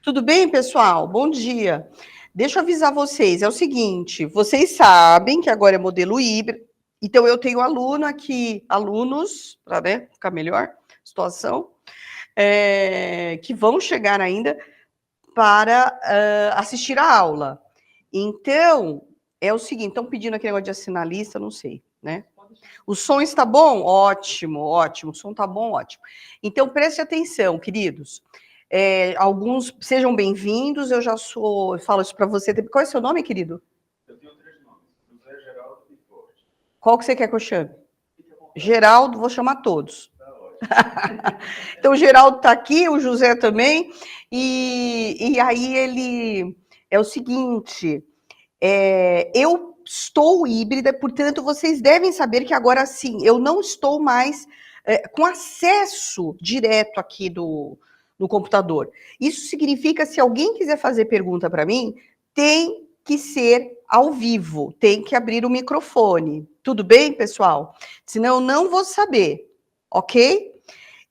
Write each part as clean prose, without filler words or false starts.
Tudo bem, pessoal? Bom dia. Deixa eu avisar vocês, é o seguinte, vocês sabem que agora é modelo híbrido, então eu tenho aluno aqui, alunos, para ficar melhor a situação, que vão chegar ainda para assistir a aula. Então, é o seguinte, estão pedindo aquele negócio de assinar lista, não sei, né? O som está bom? Ótimo, ótimo. O som está bom? Ótimo. Então, preste atenção, queridos. Alguns, sejam bem-vindos, eu falo isso para você. Qual é o seu nome, querido? Eu tenho 3 nomes, José, Geraldo e Forte. Qual que você quer que eu chame? Geraldo, vou chamar todos. Então, o Geraldo está aqui, o José também, e aí ele... É o seguinte, eu estou híbrida, portanto, vocês devem saber que agora sim, eu não estou mais com acesso direto aqui no computador. Isso significa, se alguém quiser fazer pergunta para mim, tem que ser ao vivo, tem que abrir o microfone. Tudo bem, pessoal? Senão eu não vou saber, ok?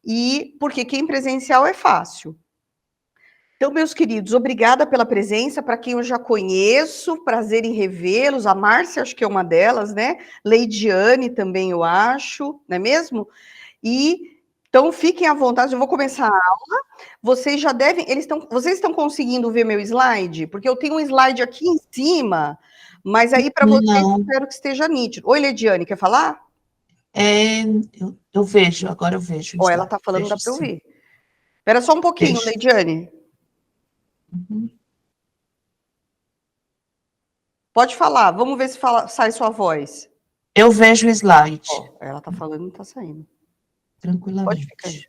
E porque quem presencial é fácil. Então, meus queridos, obrigada pela presença. Para quem eu já conheço, prazer em revê-los. A Márcia, acho que é uma delas, né? Leidiane também, eu acho, não é mesmo? Então, fiquem à vontade, eu vou começar a aula. Vocês já devem... Vocês estão conseguindo ver meu slide? Porque eu tenho um slide aqui em cima, mas aí para vocês eu espero que esteja nítido. Oi, Leidiane, quer falar? Eu vejo, agora eu vejo. Ela está falando, dá para ouvir. Espera só um pouquinho, Leidiane. Uhum. Pode falar, vamos ver se sai sua voz. Eu vejo o slide. Ela está falando e não está saindo. Tranquilamente. Pode ficar aí.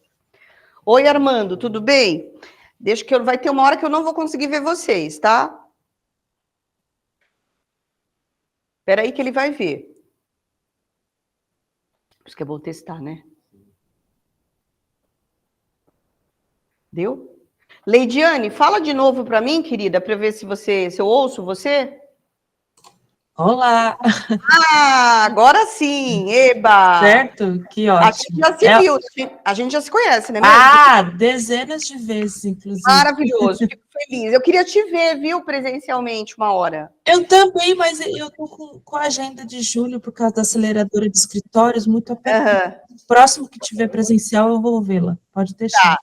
Oi, Armando, tudo bem? Deixa que vai ter uma hora que eu não vou conseguir ver vocês, tá? Espera aí que ele vai ver. Por isso que é bom testar, né? Deu? Leidiane, fala de novo para mim, querida, para ver se eu ouço você. Olá! Agora sim! Eba! Certo? Que ótimo. A gente já se viu, a gente já se conhece, né mesmo? Dezenas de vezes, inclusive. Maravilhoso, fico feliz. Eu queria te ver, viu, presencialmente, uma hora. Eu também, mas eu tô com a agenda de julho, por causa da aceleradora de escritórios, muito apertada. Próximo que tiver presencial, eu vou vê-la. Pode deixar. Tá.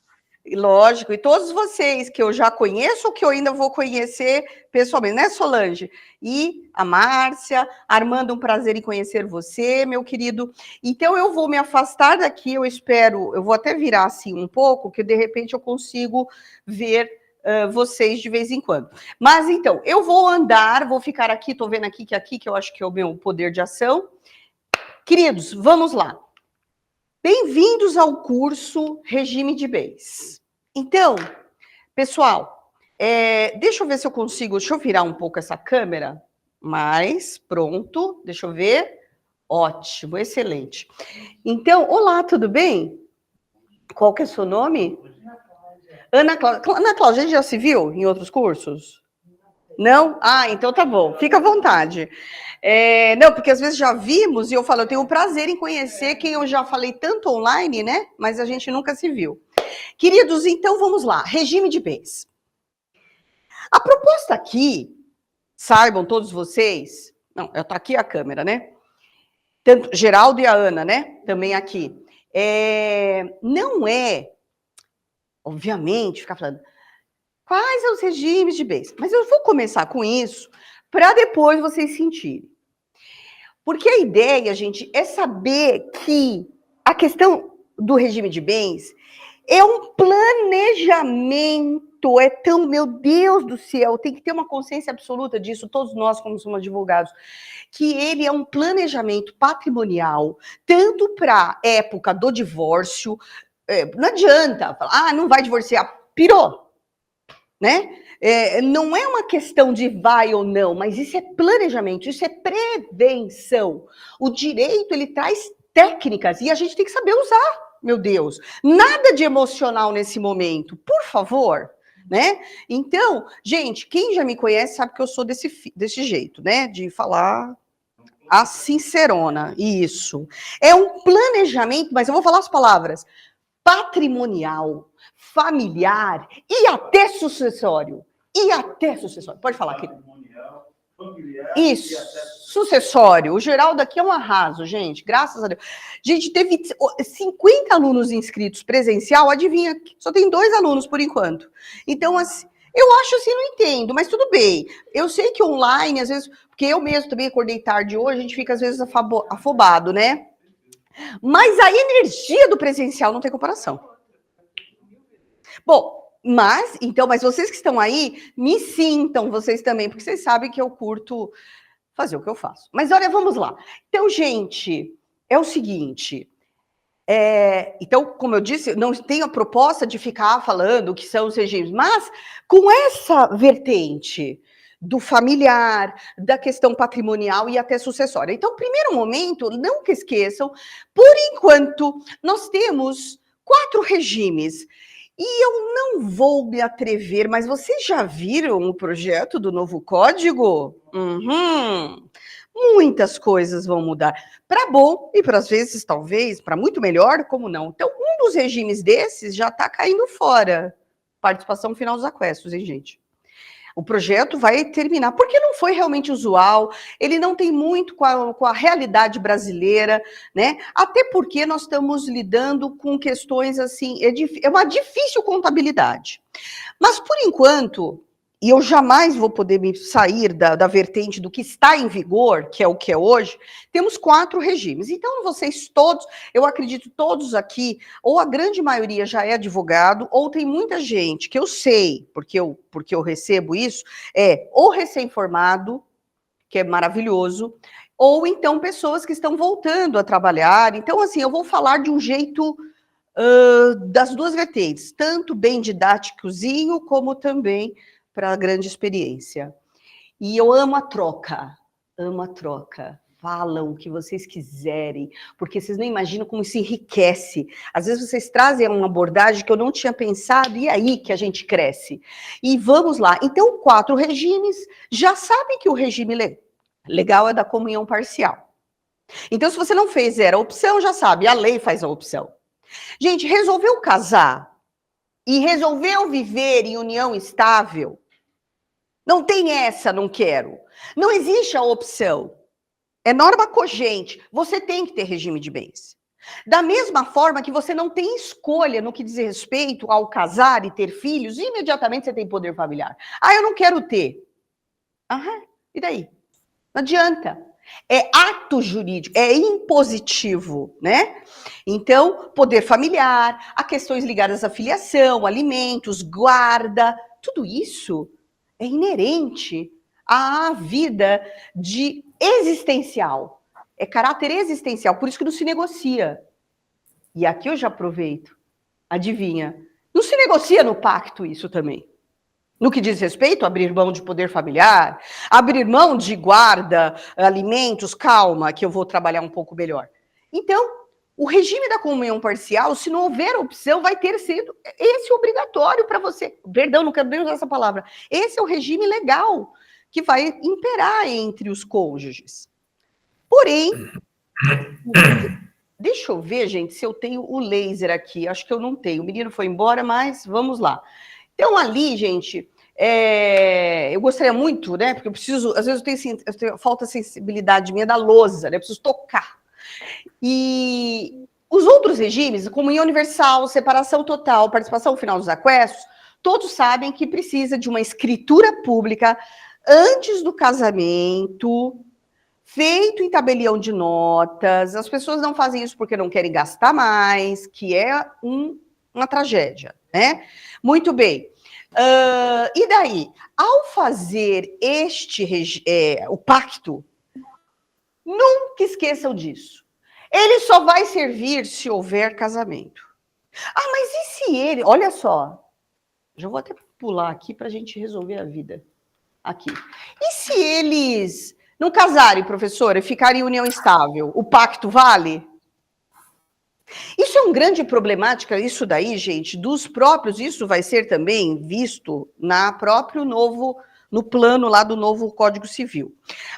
Lógico, e todos vocês que eu já conheço ou que eu ainda vou conhecer pessoalmente, né, Solange? E a Márcia, Armando, um prazer em conhecer você, meu querido. Então, eu vou me afastar daqui, eu espero, eu vou até virar assim um pouco, que de repente eu consigo ver vocês de vez em quando. Mas, então, eu vou andar, vou ficar aqui, tô vendo aqui, que eu acho que é o meu poder de ação. Queridos, vamos lá. Bem-vindos ao curso Regime de Bens. Então, pessoal, deixa eu ver se eu consigo... Deixa eu virar um pouco essa câmera. Pronto, deixa eu ver. Ótimo, excelente. Então, olá, tudo bem? Qual que é o seu nome? Ana Cláudia. Ana Cláudia, a gente já se viu em outros cursos? Não? Então tá bom, fica à vontade. Não, porque às vezes já vimos e eu falo, eu tenho o prazer em conhecer quem eu já falei tanto online, né? Mas a gente nunca se viu. Queridos, então vamos lá. Regime de bens. A proposta aqui, saibam todos vocês... Não, tá aqui a câmera, né? Tanto Geraldo e a Ana, né? Também aqui. Não é, obviamente, ficar falando... Quais são os regimes de bens? Mas eu vou começar com isso para depois vocês sentirem. Porque a ideia, gente, é saber que a questão do regime de bens é um planejamento, meu Deus do céu, tem que ter uma consciência absoluta disso, todos nós, como somos advogados, que ele é um planejamento patrimonial, tanto para a época do divórcio, não adianta falar, não vai divorciar, pirou. Né? Não é uma questão de vai ou não, mas isso é planejamento, isso é prevenção. O direito, ele traz técnicas e a gente tem que saber usar, meu Deus. Nada de emocional nesse momento, por favor, né? Então, gente, quem já me conhece sabe que eu sou desse jeito, né? De falar a sincerona, isso. É um planejamento, mas eu vou falar as palavras. patrimonial, familiar e até sucessório. Pode falar, querido. Familiar, isso, sucessório. O Geraldo aqui é um arraso, gente, graças a Deus. Gente, teve 50 alunos inscritos presencial, adivinha, só tem 2 alunos por enquanto. Então, assim, eu acho assim, não entendo, mas tudo bem. Eu sei que online, às vezes, porque eu mesmo também acordei tarde hoje, a gente fica às vezes afobado, né? Mas a energia do presencial não tem comparação. Bom, mas vocês que estão aí, me sintam vocês também, porque vocês sabem que eu curto fazer o que eu faço. Mas olha, vamos lá. Então, gente, é o seguinte. Então, como eu disse, não tenho a proposta de ficar falando o que são os regimes, mas com essa vertente do familiar, da questão patrimonial e até sucessória. Então, primeiro momento, não que esqueçam, por enquanto, nós temos 4 regimes. E eu não vou me atrever, mas vocês já viram o projeto do novo código? Muitas coisas vão mudar. Para bom e para às vezes, talvez, para muito melhor, como não? Então, um dos regimes desses já está caindo fora. Participação final dos aquestos, hein, gente? O projeto vai terminar, porque não foi realmente usual, ele não tem muito com a realidade brasileira, né? Até porque nós estamos lidando com questões assim, é uma difícil contabilidade. Mas, por enquanto, e eu jamais vou poder me sair da vertente do que está em vigor, que é o que é hoje, temos 4 regimes. Então, vocês todos, eu acredito todos aqui, ou a grande maioria já é advogado, ou tem muita gente que eu sei, porque eu recebo isso, ou recém-formado, que é maravilhoso, ou então pessoas que estão voltando a trabalhar. Então, assim, eu vou falar de um jeito das 2 vertentes, tanto bem didáticozinho, como também para a grande experiência. E eu amo a troca. Falam o que vocês quiserem, porque vocês não imaginam como isso enriquece. Às vezes vocês trazem uma abordagem que eu não tinha pensado, e aí que a gente cresce. E vamos lá. Então, 4 regimes, já sabem que o regime legal é da comunhão parcial. Então, se você não fez a opção, já sabe, a lei faz a opção. Gente, resolveu casar e resolveu viver em união estável, não tem essa, não quero. Não existe a opção. É norma cogente. Você tem que ter regime de bens. Da mesma forma que você não tem escolha no que diz respeito ao casar e ter filhos, imediatamente você tem poder familiar. Ah, eu não quero ter. E daí? Não adianta. É ato jurídico, é impositivo, né? Então, poder familiar, a questões ligadas à filiação, alimentos, guarda, tudo isso é inerente à vida existencial. É caráter existencial, por isso que não se negocia. E aqui eu já aproveito. Adivinha? Não se negocia no pacto isso também. No que diz respeito a abrir mão de poder familiar, abrir mão de guarda, alimentos, calma, que eu vou trabalhar um pouco melhor. Então, o regime da comunhão parcial, se não houver opção, vai ter sido esse obrigatório para você. Perdão, não quero nem usar essa palavra. Esse é o regime legal que vai imperar entre os cônjuges. Porém, deixa eu ver, gente, se eu tenho o laser aqui. Acho que eu não tenho. O menino foi embora, mas vamos lá. Então, ali, gente, eu gostaria muito, né? Porque eu preciso, às vezes eu tenho falta de sensibilidade minha da lousa, né? Eu preciso tocar. E os outros regimes, comunhão universal, separação total, participação final dos aquestos, todos sabem que precisa de uma escritura pública antes do casamento, feito em tabelião de notas. As pessoas não fazem isso porque não querem gastar mais, que é uma tragédia, né? Muito bem. E daí, ao fazer o pacto, nunca esqueçam disso. Ele só vai servir se houver casamento. Mas e se ele... Olha só, já vou até pular aqui para a gente resolver a vida. Aqui. E se eles não casarem, professora, e ficarem em união estável, o pacto vale? Isso é uma grande problemática, isso daí, gente, dos próprios, isso vai ser também visto no plano lá do novo Código Civil.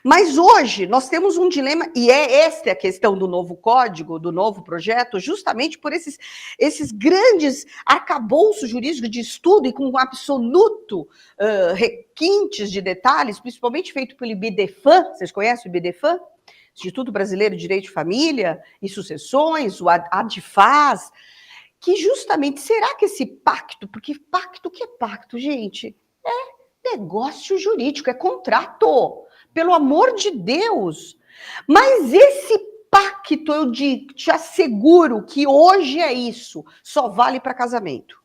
Mas hoje nós temos um dilema, e esta a questão do novo código, do novo projeto, justamente por esses grandes arcabouços jurídicos de estudo e com um absoluto requintes de detalhes, principalmente feito pelo IBDFAM. Vocês conhecem o IBDFAM? Instituto Brasileiro de Direito de Família e Sucessões, o ADFAS, que justamente, será que esse pacto, porque pacto, o que é pacto, gente? É negócio jurídico, é contrato, pelo amor de Deus. Mas esse pacto, eu te asseguro que hoje é isso, só vale para casamento.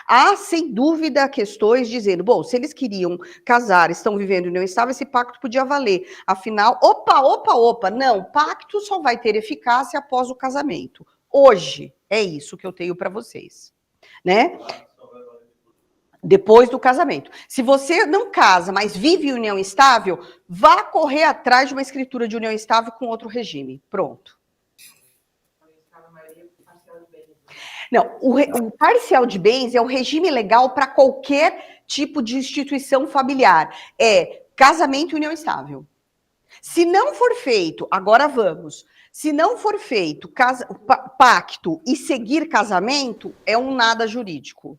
Há, sem dúvida, questões dizendo, bom, se eles queriam casar, estão vivendo união estável, esse pacto podia valer. Afinal, opa, não, pacto só vai ter eficácia após o casamento. Hoje, é isso que eu tenho para vocês, né? Depois do casamento. Se você não casa, mas vive em união estável, vá correr atrás de uma escritura de união estável com outro regime. Pronto. Não, o parcial de bens é o regime legal para qualquer tipo de instituição familiar. É casamento e união estável. Se não for feito, agora vamos, se não for feito pacto e seguir casamento, é um nada jurídico.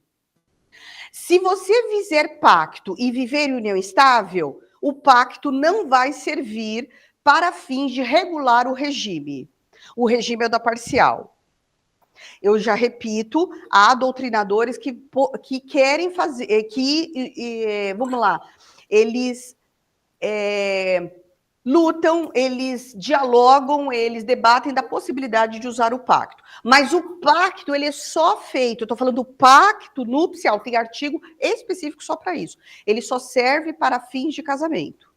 Se você fizer pacto e viver em união estável, o pacto não vai servir para fins de regular o regime. O regime é da parcial. Eu já repito, há doutrinadores que querem fazer, vamos lá, eles lutam, eles dialogam, eles debatem da possibilidade de usar o pacto. Mas o pacto, ele é só feito, eu estou falando do pacto nupcial, tem artigo específico só para isso. Ele só serve para fins de casamento.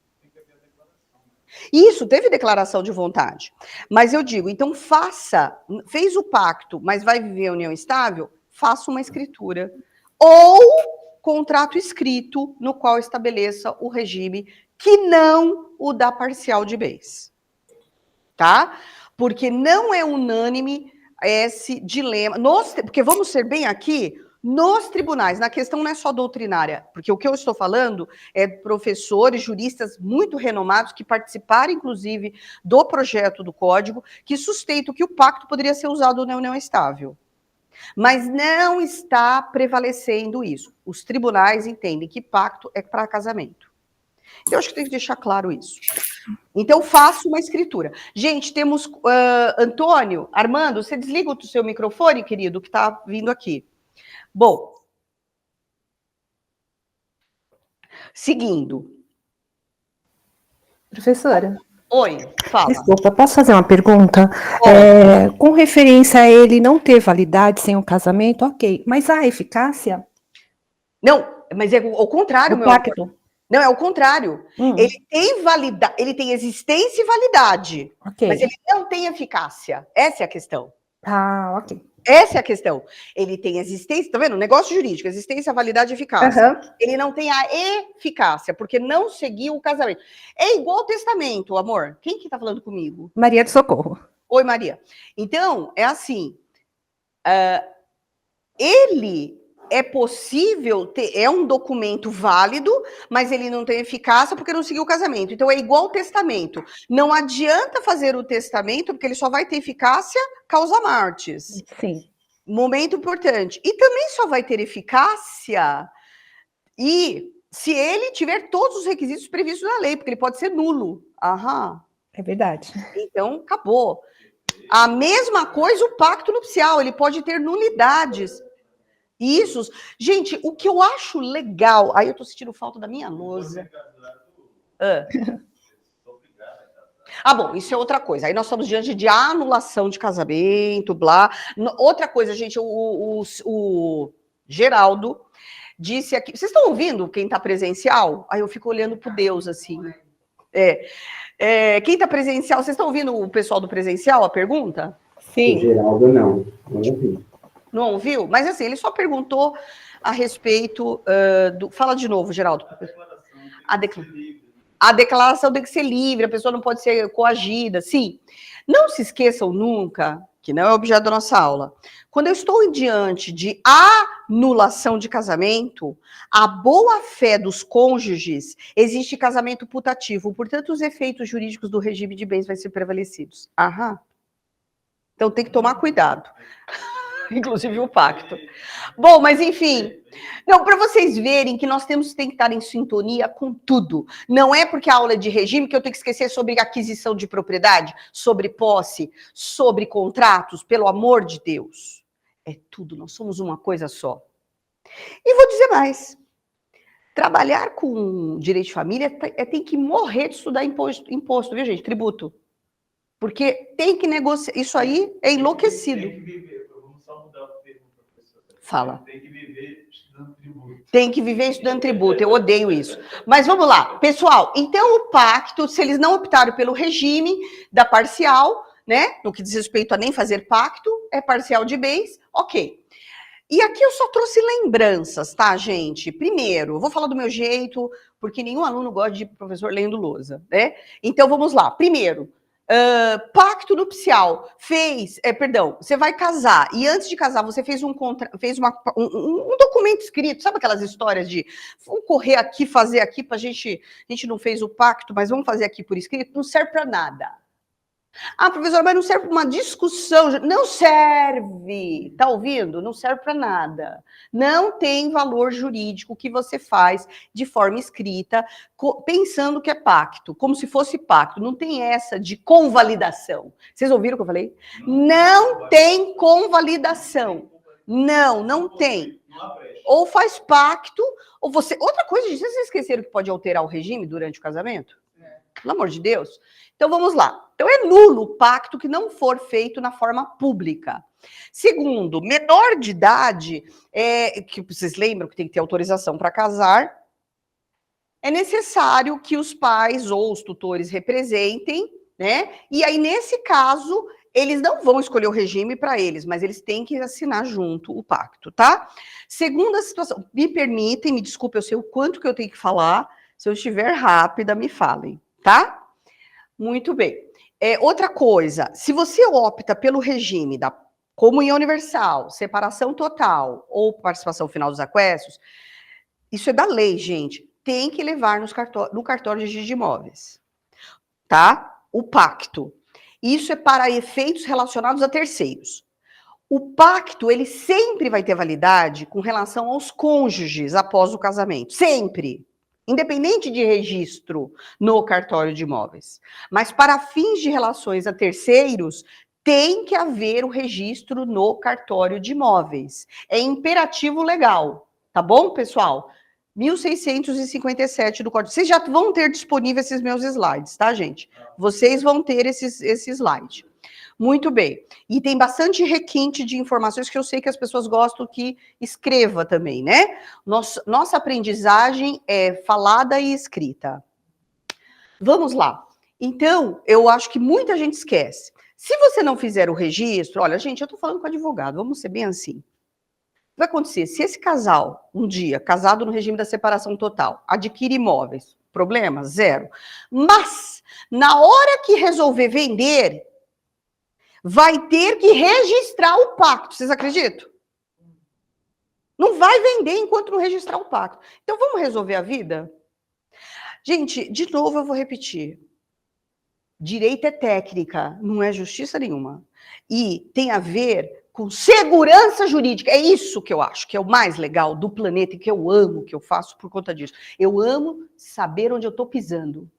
Isso, teve declaração de vontade. Mas eu digo, então fez o pacto, mas vai viver a união estável, faça uma escritura. Ou contrato escrito, no qual estabeleça o regime que não o da parcial de bens. Tá? Porque não é unânime esse dilema. Porque vamos ser bem aqui, nos tribunais, na questão não é só doutrinária, porque o que eu estou falando é professores, juristas muito renomados que participaram, inclusive, do projeto do Código, que sustentam que o pacto poderia ser usado na união estável. Mas não está prevalecendo isso. Os tribunais entendem que pacto é para casamento. Então, eu acho que tem que deixar claro isso. Então, faça uma escritura. Gente, temos Antônio, Armando, você desliga o seu microfone, querido, que está vindo aqui. Bom, seguindo. Professora. Oi, fala. Desculpa, posso fazer uma pergunta? Com referência a ele não ter validade sem o casamento, ok. Mas a eficácia? Não, mas é o contrário, meu pacto. Amor. Não, é o contrário. Ele tem validade, ele tem existência e validade. Okay. Mas ele não tem eficácia. Essa é a questão. Ah, ok. Essa é a questão. Ele tem existência, tá vendo? Negócio jurídico, existência, validade e eficácia. Uhum. Ele não tem a eficácia, porque não seguiu o casamento. É igual ao testamento, amor. Quem que tá falando comigo? Maria de Socorro. Oi, Maria. Então, é assim. Ele é possível ter, é um documento válido, mas ele não tem eficácia porque não seguiu o casamento. Então, é igual ao testamento. Não adianta fazer o testamento, porque ele só vai ter eficácia causa mortis. Sim. Momento importante. E também só vai ter eficácia se ele tiver todos os requisitos previstos na lei, porque ele pode ser nulo. Aham. É verdade. Então, acabou. A mesma coisa o pacto nupcial, ele pode ter nulidades. Isso. Gente, o que eu acho legal... Aí eu tô sentindo falta da minha lousa. Bom, isso é outra coisa. Aí nós estamos diante de anulação de casamento, blá. Outra coisa, gente, o Geraldo disse aqui... Vocês estão ouvindo quem está presencial? Aí eu fico olhando pro Deus, assim. Quem está presencial... Vocês estão ouvindo o pessoal do presencial, a pergunta? Sim. O Geraldo não ouvi. Não ouviu? Mas assim, ele só perguntou a respeito do... Fala de novo, Geraldo. A declaração tem que ser livre, a pessoa não pode ser coagida, sim. Não se esqueçam nunca que não é objeto da nossa aula. Quando eu estou diante de anulação de casamento, a boa-fé dos cônjuges, existe casamento putativo, portanto, os efeitos jurídicos do regime de bens vão ser prevalecidos. Aham. Então, tem que tomar cuidado. Inclusive o pacto. Bom, mas enfim, não, para vocês verem que nós tem que estar em sintonia com tudo. Não é porque a aula é de regime que eu tenho que esquecer sobre aquisição de propriedade, sobre posse, sobre contratos, pelo amor de Deus. É tudo, nós somos uma coisa só. E vou dizer mais. Trabalhar com direito de família tem que morrer de estudar imposto, viu, gente? Tributo. Porque tem que negociar. Isso aí é enlouquecido. Tem que viver. Vamos só mudar o termo, professor. Fala. Tem que viver estudando tributo. Tem que viver estudando tributo. Eu odeio isso. Mas vamos lá. Pessoal, então o pacto, se eles não optaram pelo regime da parcial, né? No que diz respeito a nem fazer pacto, é parcial de bens, ok. E aqui eu só trouxe lembranças, tá, gente? Primeiro, vou falar do meu jeito, porque nenhum aluno gosta de professor lendo lousa, né? Então vamos lá. Primeiro, pacto nupcial. Você vai casar, e antes de casar, você fez um documento escrito, sabe aquelas histórias de vamos correr aqui, fazer aqui, a gente não fez o pacto, mas vamos fazer aqui por escrito, não serve para nada. Ah, professor, mas não serve para uma discussão. Não serve. Tá ouvindo? Não serve para nada. Não tem valor jurídico que você faz de forma escrita, pensando que é pacto, como se fosse pacto. Não tem essa de convalidação. Vocês ouviram o que eu falei? Não tem convalidação. Não tem. Ou faz pacto, ou você... Outra coisa, vocês esqueceram que pode alterar o regime durante o casamento? Pelo amor de Deus. Então, vamos lá. Então, é nulo o pacto que não for feito na forma pública. Segundo, menor de idade, que vocês lembram que tem que ter autorização para casar, é necessário que os pais ou os tutores representem, né? E aí, nesse caso, eles não vão escolher o regime para eles, mas eles têm que assinar junto o pacto, tá? Segunda situação, me permitem, me desculpe, eu sei o quanto que eu tenho que falar, se eu estiver rápida, me falem, tá? Muito bem. Outra coisa, se você opta pelo regime da comunhão universal, separação total ou participação final dos aquestos, isso é da lei, gente. Tem que levar no cartório de registro de imóveis, tá? O pacto. Isso é para efeitos relacionados a terceiros. O pacto, ele sempre vai ter validade com relação aos cônjuges após o casamento. Sempre. Independente de registro no cartório de imóveis. Mas para fins de relações a terceiros, tem que haver o registro no cartório de imóveis. É imperativo legal, tá bom, pessoal? 1657 do Código. Vocês já vão ter disponível esses meus slides, tá, gente? Vocês vão ter esse slide. Muito bem. E tem bastante requinte de informações que eu sei que as pessoas gostam que escreva também, né? Nossa aprendizagem é falada e escrita. Vamos lá. Então, eu acho que muita gente esquece. Se você não fizer o registro, olha, gente, eu tô falando com advogado, vamos ser bem assim. O que vai acontecer? Se esse casal, um dia, casado no regime da separação total, adquire imóveis, problema? Zero. Mas, na hora que resolver vender, vai ter que registrar o pacto. Vocês acreditam? Não vai vender enquanto não registrar o pacto. Então, vamos resolver a vida? Gente, de novo eu vou repetir. Direito é técnica, não é justiça nenhuma. E tem a ver com segurança jurídica. É isso que eu acho que é o mais legal do planeta e que eu amo, que eu faço por conta disso. Eu amo saber onde eu estou pisando.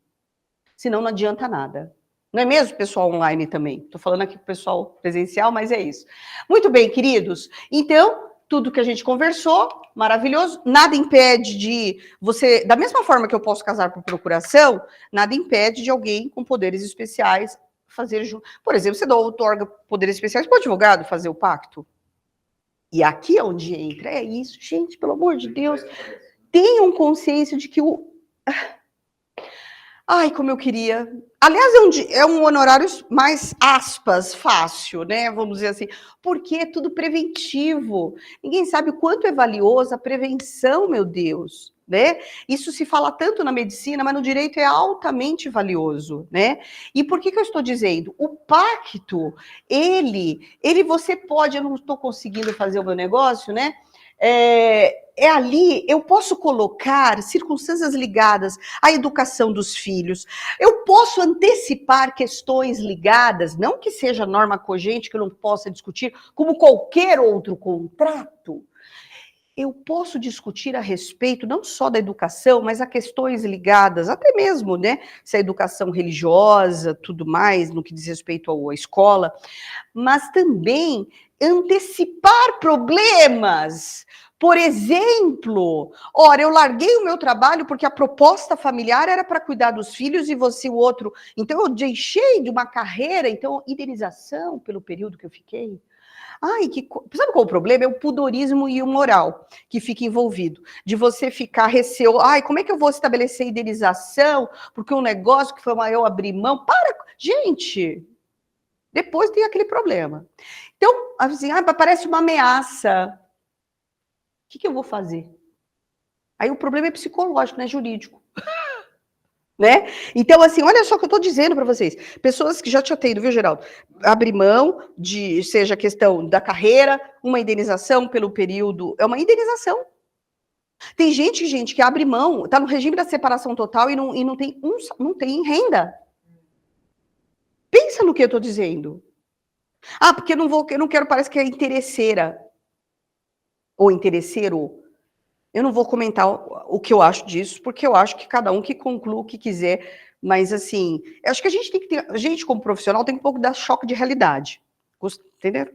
Senão não adianta nada. Não é mesmo, pessoal online também? Estou falando aqui para o pessoal presencial, mas é isso. Muito bem, queridos. Então, tudo que a gente conversou, maravilhoso. Nada impede de você... Da mesma forma que eu posso casar por procuração, nada impede de alguém com poderes especiais fazer... Por exemplo, você outorga poderes especiais para o advogado fazer o pacto. E aqui é onde entra. É isso, gente, pelo amor de Deus. Tenham consciência de que o... Ai, como eu queria. Aliás, é um honorário mais, aspas, fácil, né? Vamos dizer assim. Porque é tudo preventivo. Ninguém sabe o quanto é valiosa a prevenção, meu Deus. né? Isso se fala tanto na medicina, mas no direito é altamente valioso, né? E por que eu estou dizendo? O pacto, ele você pode, eu não estou conseguindo fazer o meu negócio, né? Ali, eu posso colocar circunstâncias ligadas à educação dos filhos, eu posso antecipar questões ligadas, não que seja norma cogente, que eu não possa discutir, como qualquer outro contrato, eu posso discutir a respeito não só da educação, mas a questões ligadas, até mesmo, né, se a educação religiosa, tudo mais, no que diz respeito à escola, mas também antecipar problemas. Por exemplo, ora, eu larguei o meu trabalho porque a proposta familiar era para cuidar dos filhos e você o outro. Então, eu deixei de uma carreira, então, indenização pelo período que eu fiquei. Ai, sabe qual é o problema? É o pudorismo e o moral que fica envolvido. De você ficar receoso. Ai, como é que eu vou estabelecer indenização? Porque um negócio que foi maior abrir mão. Gente, depois tem aquele problema. Então, assim, parece uma ameaça. O que eu vou fazer? Aí o problema é psicológico, não é jurídico. Né? Então, assim, olha só o que eu estou dizendo para vocês. Pessoas que já te atendem, viu, Geraldo? Abrir mão de, seja a questão da carreira, uma indenização pelo período, é uma indenização. Tem gente que abre mão, está no regime da separação total e não tem renda. Pensa no que eu estou dizendo. Porque eu não quero, parece que é interesseira. Ou interesseiro. Eu não vou comentar o que eu acho disso, porque eu acho que cada um que conclua o que quiser, mas assim, eu acho que a gente tem que ter, a gente como profissional tem um pouco de choque de realidade, entenderam?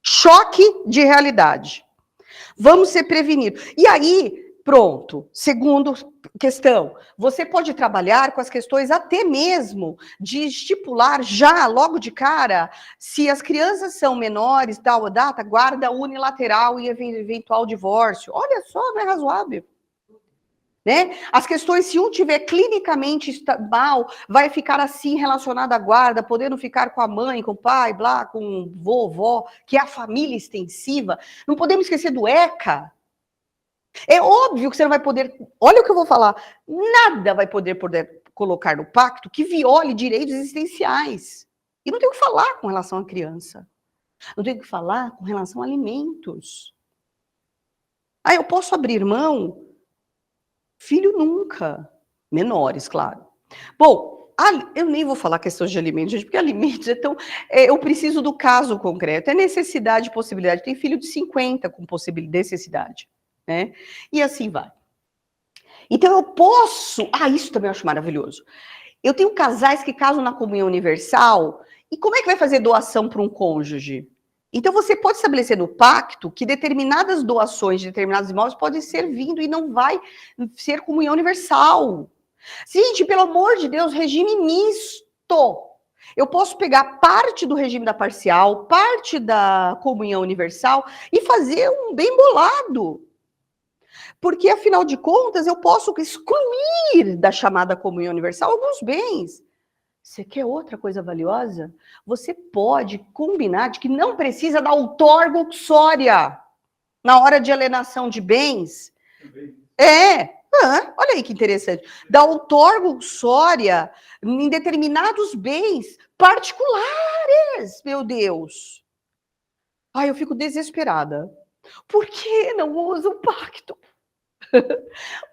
Choque de realidade. Vamos ser prevenidos. E aí, pronto, segundo questão, você pode trabalhar com as questões até mesmo de estipular já, logo de cara, se as crianças são menores, tal data, guarda unilateral e eventual divórcio. Olha só, não é razoável. Né? As questões, se um tiver clinicamente mal, vai ficar assim relacionado à guarda, podendo ficar com a mãe, com o pai, blá, com o vovó, que é a família extensiva. Não podemos esquecer do ECA. É óbvio que você não vai poder, olha o que eu vou falar, nada vai poder colocar no pacto que viole direitos existenciais. E não tem o que falar com relação à criança. Não tem o que falar com relação a alimentos. Eu posso abrir mão? Filho nunca. Menores, claro. Bom, eu nem vou falar questões de alimentos, gente, porque alimentos é tão... eu preciso do caso concreto. É necessidade e possibilidade. Tem filho de 50 com necessidade. Né? E assim vai. Então eu posso... isso também eu acho maravilhoso. Eu tenho casais que casam na comunhão universal, e como é que vai fazer doação para um cônjuge? Então você pode estabelecer no pacto que determinadas doações de determinados imóveis podem ser vindo e não vai ser comunhão universal. Gente, pelo amor de Deus, regime misto. Eu posso pegar parte do regime da parcial, parte da comunhão universal e fazer um bem bolado. Porque, afinal de contas, eu posso excluir da chamada comunhão universal alguns bens. Você quer outra coisa valiosa? Você pode combinar de que não precisa da outorga uxória na hora de alienação de bens. Olha aí que interessante. Da outorga uxória em determinados bens particulares, meu Deus. Eu fico desesperada. Por que não usa o pacto?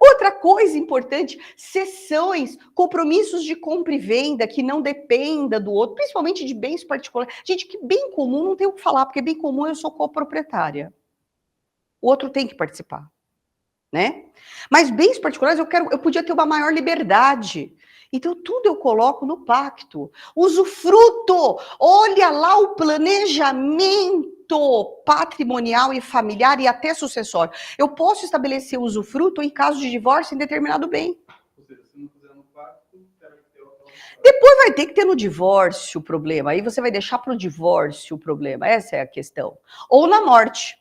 Outra coisa importante, cessões, compromissos de compra e venda que não dependa do outro, principalmente de bens particulares. Gente, que bem comum não tem o que falar, porque bem comum eu sou coproprietária. O outro tem que participar, né? Mas bens particulares eu podia ter uma maior liberdade. Então tudo eu coloco no pacto. Usufruto, olha lá o planejamento patrimonial e familiar e até sucessório. Eu posso estabelecer usufruto em caso de divórcio em determinado bem. Ou seja, se não fizer no pacto, terá que ter outra. Depois vai ter que ter no divórcio o problema. Aí você vai deixar para o divórcio o problema. Essa é a questão. Ou na morte.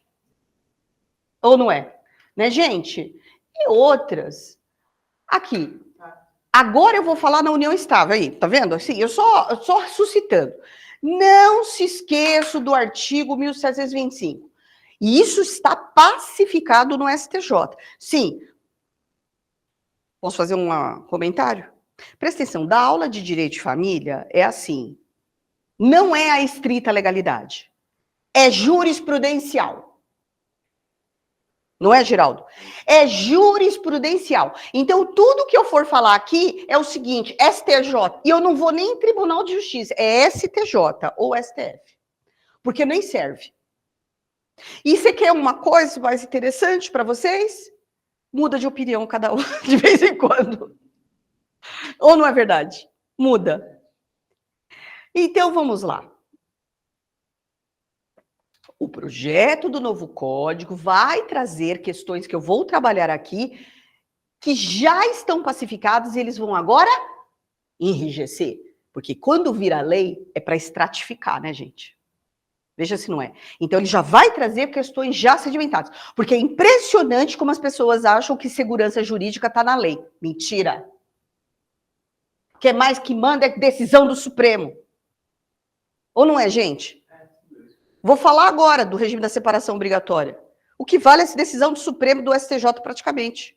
Ou não é? Né, gente? E outras. Aqui. Agora eu vou falar na união estável. Aí, tá vendo? Assim, eu só suscitando. Não se esqueça do artigo 1725. E isso está pacificado no STJ. Sim, Posso fazer um comentário? Presta atenção, da aula de direito de família é assim, não é a estrita legalidade, é jurisprudencial. Não é, Geraldo? É jurisprudencial. Então, tudo que eu for falar aqui é o seguinte, STJ, e eu não vou nem em Tribunal de Justiça, é STJ ou STF, porque nem serve. E você quer uma coisa mais interessante para vocês? Muda de opinião cada um, de vez em quando. Ou não é verdade? Muda. Então, vamos lá. O projeto do novo código vai trazer questões que eu vou trabalhar aqui, que já estão pacificadas e eles vão agora enrijecer. Porque quando vira lei, é para estratificar, né, gente? Veja se não é. Então, ele já vai trazer questões já sedimentadas. Porque é impressionante como as pessoas acham que segurança jurídica está na lei. Mentira. O que é mais que manda é decisão do Supremo. Ou não é, gente? Vou falar agora do regime da separação obrigatória. O que vale é essa decisão do Supremo do STJ praticamente.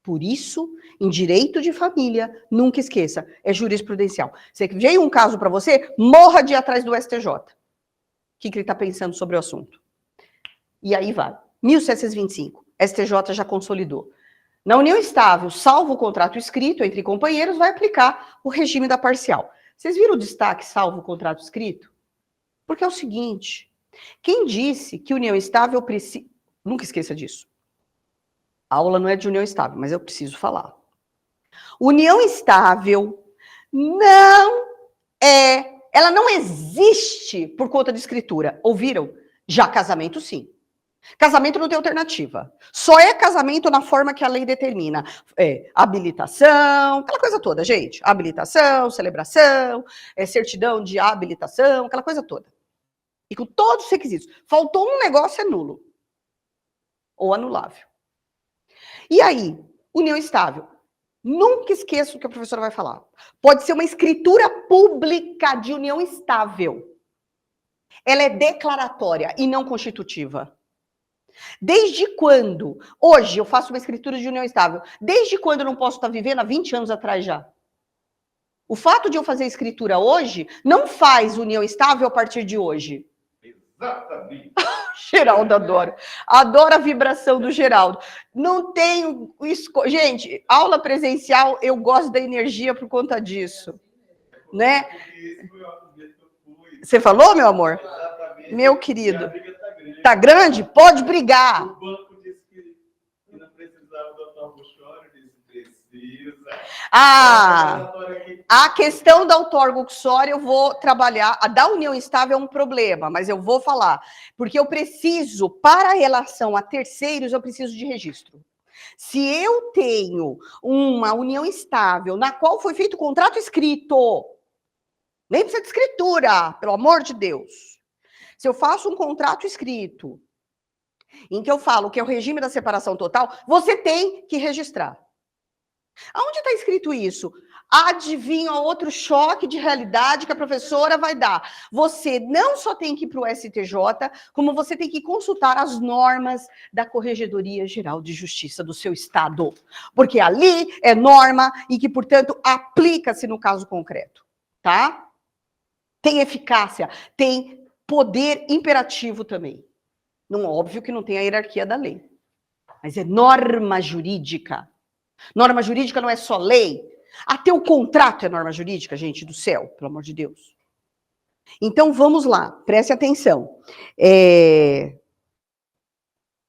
Por isso, em direito de família, nunca esqueça, é jurisprudencial. Se veio um caso para você, morra de ir atrás do STJ. O que ele está pensando sobre o assunto? E aí vai. 1725, STJ já consolidou. Na união estável, salvo o contrato escrito entre companheiros, vai aplicar o regime da parcial. Vocês viram o destaque salvo o contrato escrito? Porque é o seguinte... Quem disse que união estável precisa... Nunca esqueça disso. A aula não é de união estável, mas eu preciso falar. União estável não é... Ela não existe por conta de escritura. Ouviram? Já casamento, sim. Casamento não tem alternativa. Só é casamento na forma que a lei determina. Habilitação, aquela coisa toda, gente. Habilitação, celebração, certidão de habilitação, aquela coisa toda. E com todos os requisitos. Faltou um negócio, é nulo. Ou anulável. E aí, união estável. Nunca esqueça o que a professora vai falar. Pode ser uma escritura pública de união estável. Ela é declaratória e não constitutiva. Desde quando? Hoje eu faço uma escritura de união estável. Desde quando eu não posso estar vivendo há 20 anos atrás já? O fato de eu fazer escritura hoje não faz união estável a partir de hoje. Exatamente. Geraldo adora. Adora a vibração do Geraldo. Não tenho... Gente, aula presencial, eu gosto da energia por conta disso. Né? Você falou, meu amor? Exatamente. Meu querido. E a briga tá grande. Tá grande? Pode brigar. O banco disse que não precisava do Dr. Buchori, disse precisa. A questão da outorga uxória eu vou trabalhar. A da união estável é um problema, mas eu vou falar. Porque eu preciso, para a relação a terceiros, eu preciso de registro. Se eu tenho uma união estável na qual foi feito contrato escrito, nem precisa de escritura, pelo amor de Deus. Se eu faço um contrato escrito, em que eu falo que é o regime da separação total, você tem que registrar. Aonde está escrito isso? Adivinha outro choque de realidade que a professora vai dar. Você não só tem que ir para o STJ, como você tem que consultar as normas da Corregedoria Geral de Justiça do seu estado. Porque ali é norma e que, portanto, aplica-se no caso concreto. Tá? Tem eficácia, tem poder imperativo também. Não, óbvio que não tem a hierarquia da lei. Mas é norma jurídica. Norma jurídica não é só lei. Até o contrato é norma jurídica, gente do céu, pelo amor de Deus. Então, vamos lá, preste atenção.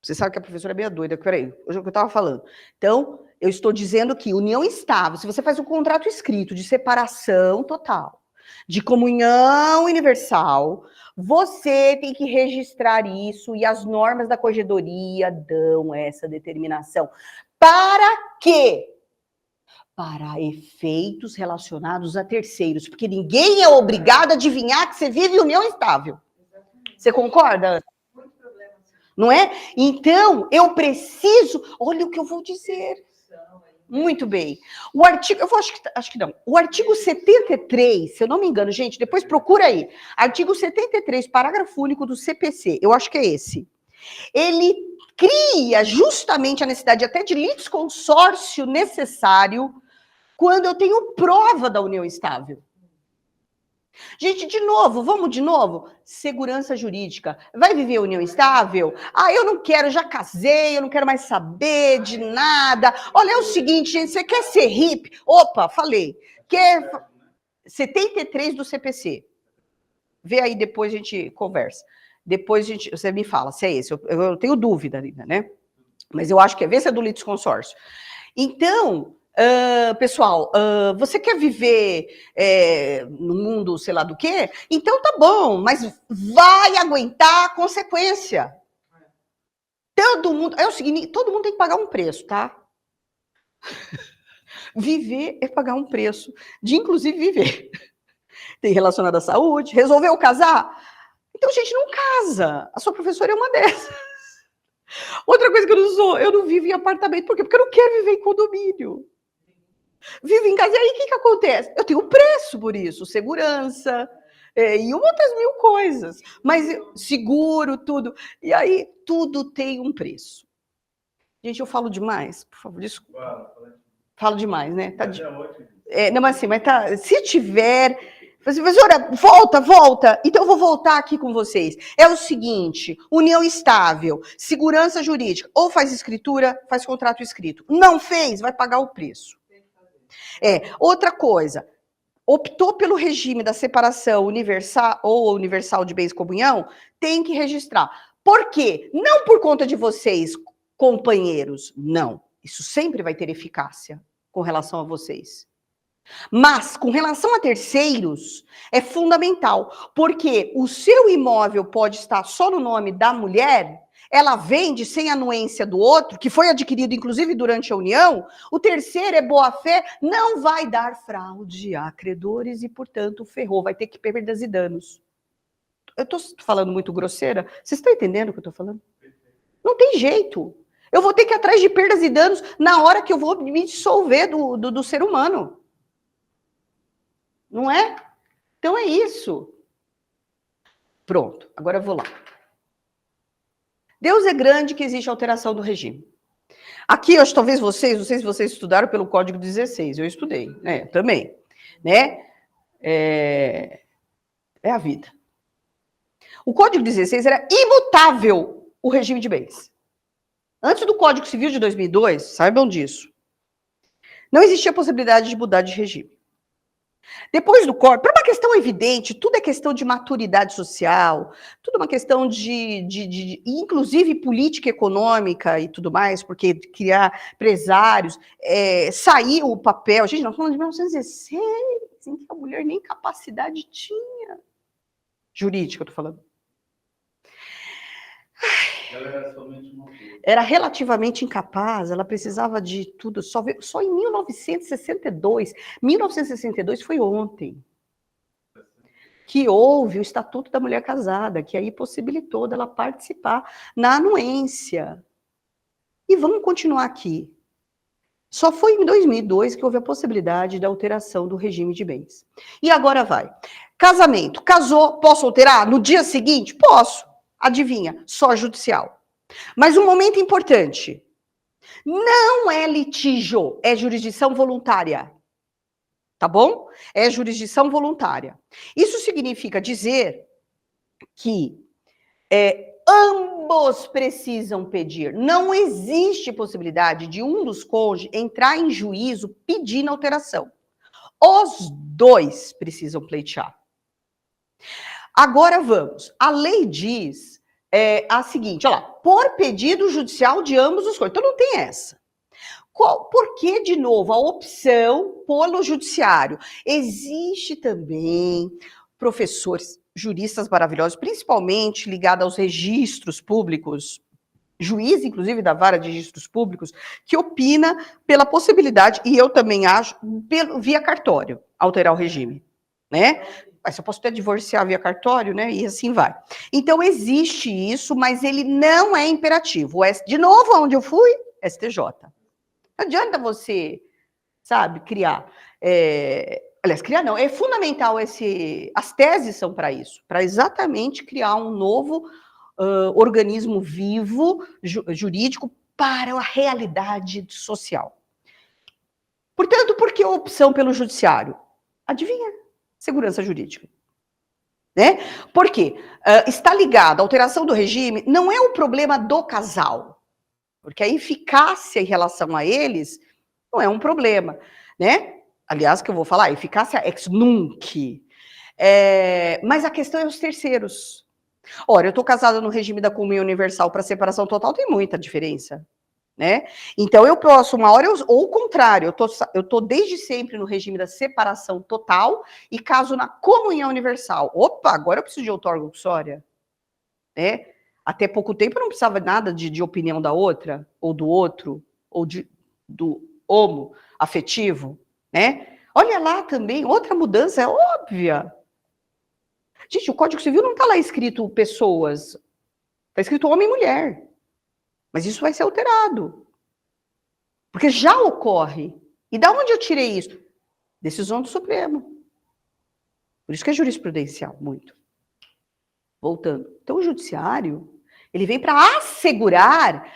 Você sabe que a professora é meio doida, peraí, hoje é o que eu estava falando. Então, eu estou dizendo que união estável, se você faz um contrato escrito de separação total, de comunhão universal, você tem que registrar isso e as normas da corregedoria dão essa determinação. Para quê? Para efeitos relacionados a terceiros, porque ninguém é obrigado a adivinhar que você vive união estável. Você concorda, Ana? Não é? Então, eu preciso... Olha o que eu vou dizer. Muito bem. O artigo... acho que não. O artigo 73, se eu não me engano, gente, depois procura aí. Artigo 73, parágrafo único do CPC. Eu acho que é esse. Ele cria justamente a necessidade até de litisconsórcio necessário quando eu tenho prova da união estável. Gente, de novo, vamos de novo? Segurança jurídica. Vai viver união estável? Ah, eu não quero, já casei, eu não quero mais saber de nada. Olha, é o seguinte, gente, você quer ser hippie? Opa, falei. Quer 73 do CPC. Vê aí, depois a gente conversa. Depois você me fala se é esse. Eu tenho dúvida ainda, né? Mas eu acho que é ver se é do litisconsórcio. Então, pessoal, você quer viver no mundo, sei lá do quê? Então tá bom, mas vai aguentar a consequência. Todo mundo, é o seguinte, todo mundo tem que pagar um preço, tá? Viver é pagar um preço, de inclusive viver. Tem relacionado à saúde, resolveu casar? Então, gente, não casa. A sua professora é uma dessas. Outra coisa que eu não vivo em apartamento. Por quê? Porque eu não quero viver em condomínio. Vivo em casa. E aí, o que acontece? Eu tenho preço por isso. Segurança, e outras mil coisas. Mas seguro, tudo. E aí, tudo tem um preço. Gente, eu falo demais. Por favor, desculpa. Falo demais, né? Tá não, mas assim, mas tá... Se tiver... Professora, volta. Então eu vou voltar aqui com vocês. É o seguinte, união estável, segurança jurídica, ou faz escritura, faz contrato escrito. Não fez, vai pagar o preço. Outra coisa, optou pelo regime da separação universal de bens comunhão, tem que registrar. Por quê? Não por conta de vocês, companheiros, não. Isso sempre vai ter eficácia com relação a vocês. Mas, com relação a terceiros, é fundamental, porque o seu imóvel pode estar só no nome da mulher, ela vende sem anuência do outro, que foi adquirido, inclusive, durante a união, o terceiro é boa-fé, não vai dar fraude a credores e, portanto, ferrou, vai ter que perdas e danos. Eu estou falando muito grosseira? Vocês estão entendendo o que eu estou falando? Não tem jeito. Eu vou ter que ir atrás de perdas e danos na hora que eu vou me dissolver do ser humano. Não é? Então é isso. Pronto, agora eu vou lá. Deus é grande que existe alteração do regime. Aqui, eu acho, talvez vocês, não sei se vocês estudaram pelo Código 16, eu estudei, né? Também, né? É a vida. O Código 16 era imutável o regime de bens. Antes do Código Civil de 2002, saibam disso, não existia possibilidade de mudar de regime. Depois do corte, por uma questão evidente, tudo é questão de maturidade social, tudo é uma questão de inclusive política econômica e tudo mais, porque criar empresários, saiu o papel, gente, nós falamos de 1916, em que a mulher nem capacidade tinha, jurídica, eu tô falando. Ela era somente uma coisa. Era relativamente incapaz, ela precisava de tudo, só em 1962. 1962 foi ontem, que houve o Estatuto da Mulher Casada, que aí possibilitou dela participar na anuência. E vamos continuar aqui. Só foi em 2002 que houve a possibilidade da alteração do regime de bens. E agora vai. Casamento. Casou, posso alterar? No dia seguinte? Posso. Adivinha? Só judicial. Mas um momento importante. Não é litígio, é jurisdição voluntária. Tá bom? É jurisdição voluntária. Isso significa dizer que ambos precisam pedir. Não existe possibilidade de um dos cônjuges entrar em juízo pedindo alteração. Os dois precisam pleitear. Agora vamos. A lei diz a seguinte, olha lá, por pedido judicial de ambos os cônjuges. Então não tem essa. Por que, de novo, a opção pelo judiciário? Existe também professores, juristas maravilhosos, principalmente ligados aos registros públicos, juiz, inclusive, da vara de registros públicos, que opina pela possibilidade, e eu também acho, via cartório, alterar o regime, né? Mas eu posso até divorciar via cartório, né? E assim vai. Então, existe isso, mas ele não é imperativo. De novo, onde eu fui? STJ. Não adianta você, sabe, criar. Aliás, criar não, é fundamental as teses são para isso, para exatamente criar um novo organismo vivo, jurídico, para a realidade social. Portanto, por que a opção pelo judiciário? Adivinha? Segurança jurídica. Né? Por quê? Está ligado, a alteração do regime não é o problema do casal, porque a eficácia em relação a eles não é um problema, né? Aliás, que eu vou falar, eficácia ex nunc. Mas a questão é os terceiros. Ora, eu estou casada no regime da comunhão universal para separação total, tem muita diferença. Né? Então, eu posso, uma hora, ou o contrário, eu tô desde sempre no regime da separação total e caso na comunhão universal. Opa, agora eu preciso de outorga uxória. Né? Até pouco tempo eu não precisava nada de opinião da outra, ou do outro, ou do homo afetivo. Né? Olha lá também, outra mudança óbvia. Gente, o Código Civil não está lá escrito pessoas, está escrito homem e mulher. Mas isso vai ser alterado. Porque já ocorre. E da onde eu tirei isso? Decisão do Supremo. Por isso que é jurisprudencial, muito. Voltando. Então, o judiciário, ele vem para assegurar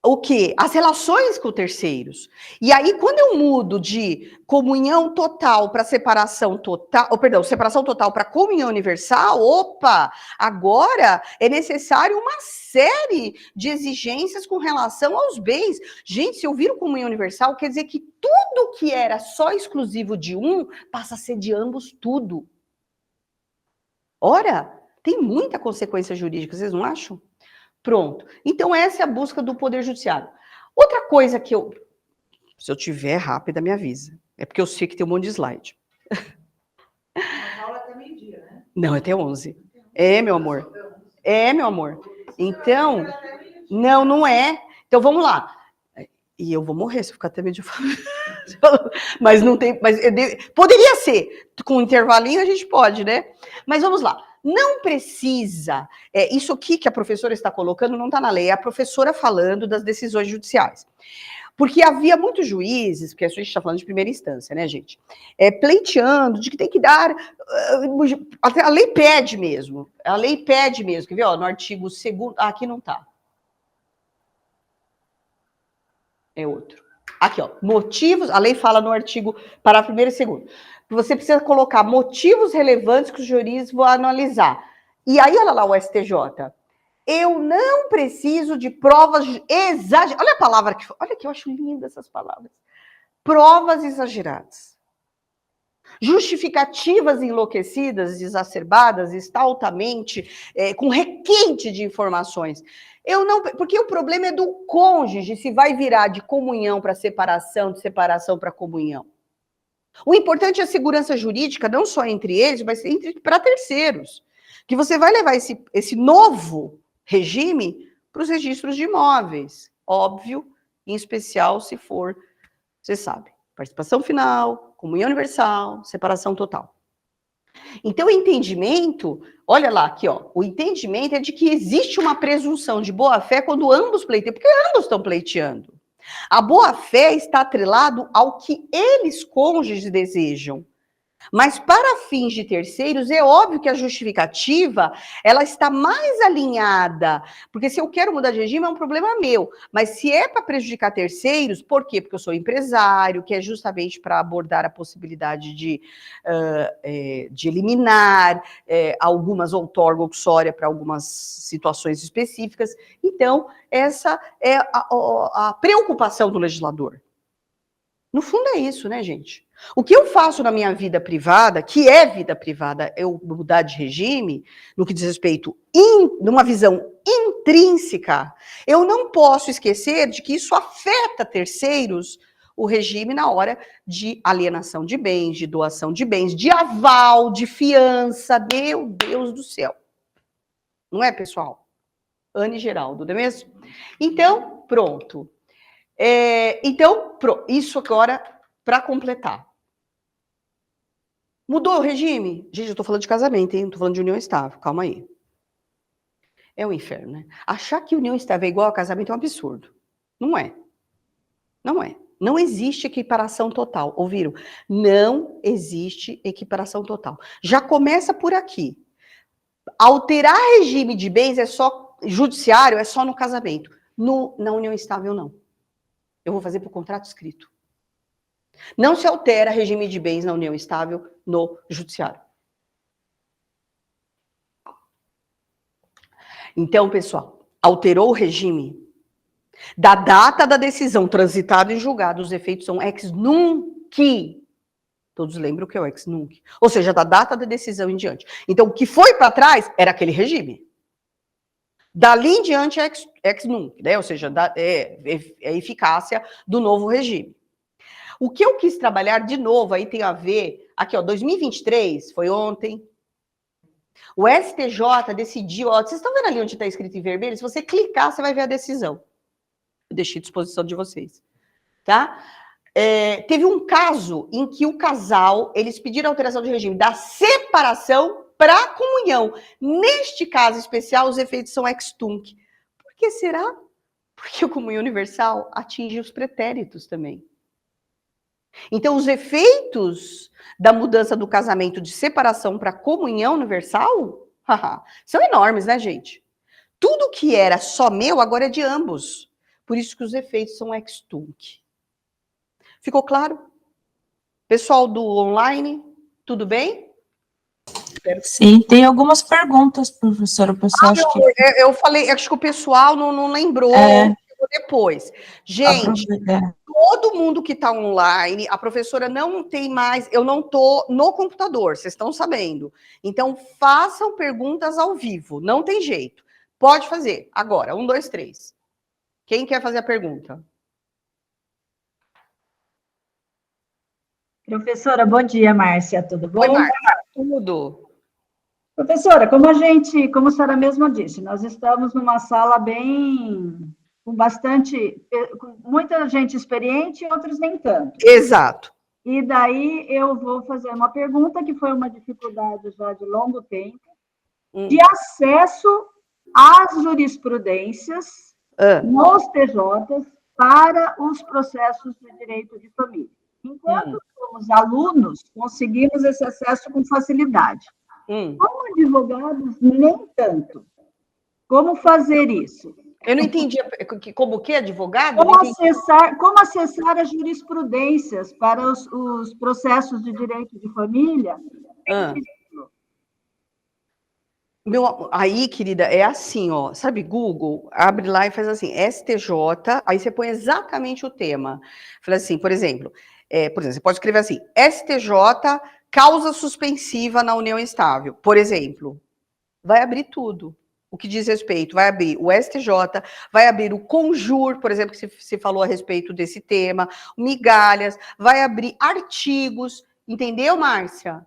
o quê? As relações com terceiros. E aí, quando eu mudo de comunhão total para separação total, separação total para comunhão universal, opa, agora é necessário uma série de exigências com relação aos bens. Gente, se eu viro comunhão universal, quer dizer que tudo que era só exclusivo de um, passa a ser de ambos tudo. Ora, tem muita consequência jurídica, vocês não acham? Pronto. Então, essa é a busca do Poder Judiciário. Outra coisa que se eu tiver rápida, me avisa. É porque eu sei que tem um monte de slide. A aula até meio-dia, né? Não, até 11. É, meu amor. É, meu amor. Então, não é. Então, vamos lá. E eu vou morrer se eu ficar até meio-dia. Mas não tem... Poderia ser. Com um intervalinho a gente pode, né? Mas vamos lá. Não precisa, isso aqui que a professora está colocando não está na lei, é a professora falando das decisões judiciais. Porque havia muitos juízes, porque a gente está falando de primeira instância, né, gente? Pleiteando de que tem que dar. A lei pede mesmo. A lei pede mesmo. Quer ver? Ó, no artigo 2º. Aqui não está. É outro. Aqui, ó. Motivos. A lei fala no artigo. Parágrafo 1º e 2º. Você precisa colocar motivos relevantes que os juízes vão analisar. E aí, olha lá o STJ. Eu não preciso de provas exageradas. Olha a palavra que... Olha que eu acho linda essas palavras. Provas exageradas. Justificativas enlouquecidas, exacerbadas, está altamente, com requinte de informações. Porque o problema é do cônjuge, se vai virar de comunhão para separação, de separação para comunhão. O importante é a segurança jurídica, não só entre eles, mas para terceiros. Que você vai levar esse novo regime para os registros de imóveis. Óbvio, em especial se for, você sabe, participação final, comunhão universal, separação total. Então, o entendimento, olha lá aqui, ó, o entendimento é de que existe uma presunção de boa-fé quando ambos pleiteiam, porque ambos estão pleiteando. A boa-fé está atrelado ao que eles, cônjuges, desejam. Mas para fins de terceiros, é óbvio que a justificativa, ela está mais alinhada, porque se eu quero mudar de regime é um problema meu, mas se é para prejudicar terceiros, por quê? Porque eu sou empresário, que é justamente para abordar a possibilidade de eliminar algumas outorga uxória para algumas situações específicas. Então, essa é a preocupação do legislador. No fundo é isso, né, gente? O que eu faço na minha vida privada, que é vida privada, eu mudar de regime, no que diz respeito, numa visão intrínseca, eu não posso esquecer de que isso afeta terceiros, o regime na hora de alienação de bens, de doação de bens, de aval, de fiança, meu Deus do céu. Não é, pessoal? Ana e Geraldo, não é mesmo? Então, pronto. Isso agora, para completar. Mudou o regime? Gente, eu estou falando de casamento, hein? Não estou falando de união estável, calma aí. É um inferno, né? Achar que união estável é igual a casamento é um absurdo. Não é. Não é. Não existe equiparação total, ouviram? Não existe equiparação total. Já começa por aqui. Alterar regime de bens é só judiciário, é só no casamento. Na união estável, não. Eu vou fazer por contrato escrito. Não se altera regime de bens na união estável no judiciário. Então, pessoal, alterou o regime da data da decisão transitada em julgado, os efeitos são ex nunc. Todos lembram o que é o ex nunc. Ou seja, da data da decisão em diante. Então, o que foi para trás era aquele regime. Dali em diante é ex nunc, né? Ou seja, é a eficácia do novo regime. O que eu quis trabalhar de novo aí tem a ver, aqui ó, 2023, foi ontem, o STJ decidiu, ó, vocês estão vendo ali onde está escrito em vermelho? Se você clicar, você vai ver a decisão. Eu deixei à disposição de vocês, tá? Teve um caso em que o casal, eles pediram alteração de regime da separação para a comunhão. Neste caso especial, os efeitos são ex tunc. Por que será? Porque a comunhão universal atinge os pretéritos também. Então, os efeitos da mudança do casamento de separação para comunhão universal são enormes, né, gente? Tudo que era só meu, agora é de ambos. Por isso que os efeitos são ex tunc. Ficou claro? Pessoal do online, tudo bem? Sim, tem algumas perguntas, professora. O pessoal acho que... Eu falei, acho que o pessoal não lembrou depois. Gente, todo mundo que está online, a professora não tem mais, eu não estou no computador, vocês estão sabendo. Então, façam perguntas ao vivo, não tem jeito. Pode fazer, agora, 1, 2, 3. Quem quer fazer a pergunta? Professora, bom dia, Márcia, tudo bom? Oi, Márcia, tudo. Professora, como a senhora mesma disse, nós estamos numa sala bem, com muita gente experiente e outros nem tanto. Exato. E daí eu vou fazer uma pergunta que foi uma dificuldade já de longo tempo, de acesso às jurisprudências nos TJs para os processos de direito de família. Enquanto somos alunos, conseguimos esse acesso com facilidade. Como advogados, nem tanto. Como fazer isso? Eu não entendi. Como o quê, advogado? Como acessar as jurisprudências para os processos de direito de família? Aí, querida, é assim, ó. Sabe, Google, abre lá e faz assim, STJ, aí você põe exatamente o tema. Fala assim, por exemplo, você pode escrever assim, STJ, causa suspensiva na união estável. Por exemplo, vai abrir tudo. O que diz respeito, vai abrir o STJ, vai abrir o CONJUR, por exemplo, que se falou a respeito desse tema, migalhas, vai abrir artigos, entendeu, Márcia?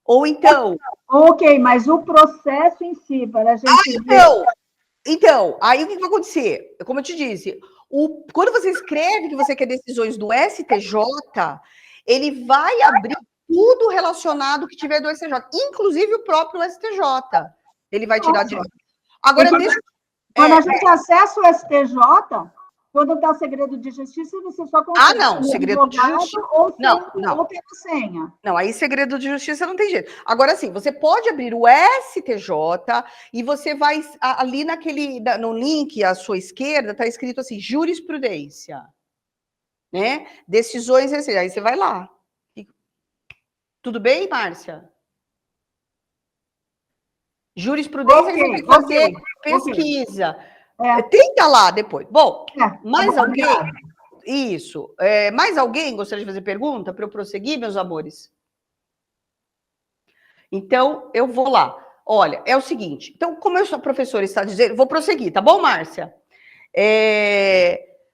Ou então... Ok, mas o processo em si, para a gente ver... Então, aí o que vai acontecer? Como eu te disse, quando você escreve que você quer decisões do STJ, ele vai abrir tudo relacionado que tiver do STJ, inclusive o próprio STJ. Ele vai tirar de... Agora, quando a gente acessa o STJ, quando está segredo de justiça, você só consegue... não, segredo de justiça... Ou tem a senha. Não, aí segredo de justiça não tem jeito. Agora, sim, você pode abrir o STJ e você vai ali no link à sua esquerda, está escrito assim, jurisprudência, né? Decisões, aí você vai lá. Tudo bem, Márcia? Jurisprudência, você tem que fazer pesquisa. Tenta lá depois. Bom, mais alguém? Isso. Mais alguém gostaria de fazer pergunta para eu prosseguir, meus amores? Então, eu vou lá. Olha, é o seguinte. Então, como eu sou professora, está dizendo, vou prosseguir, tá bom, Márcia?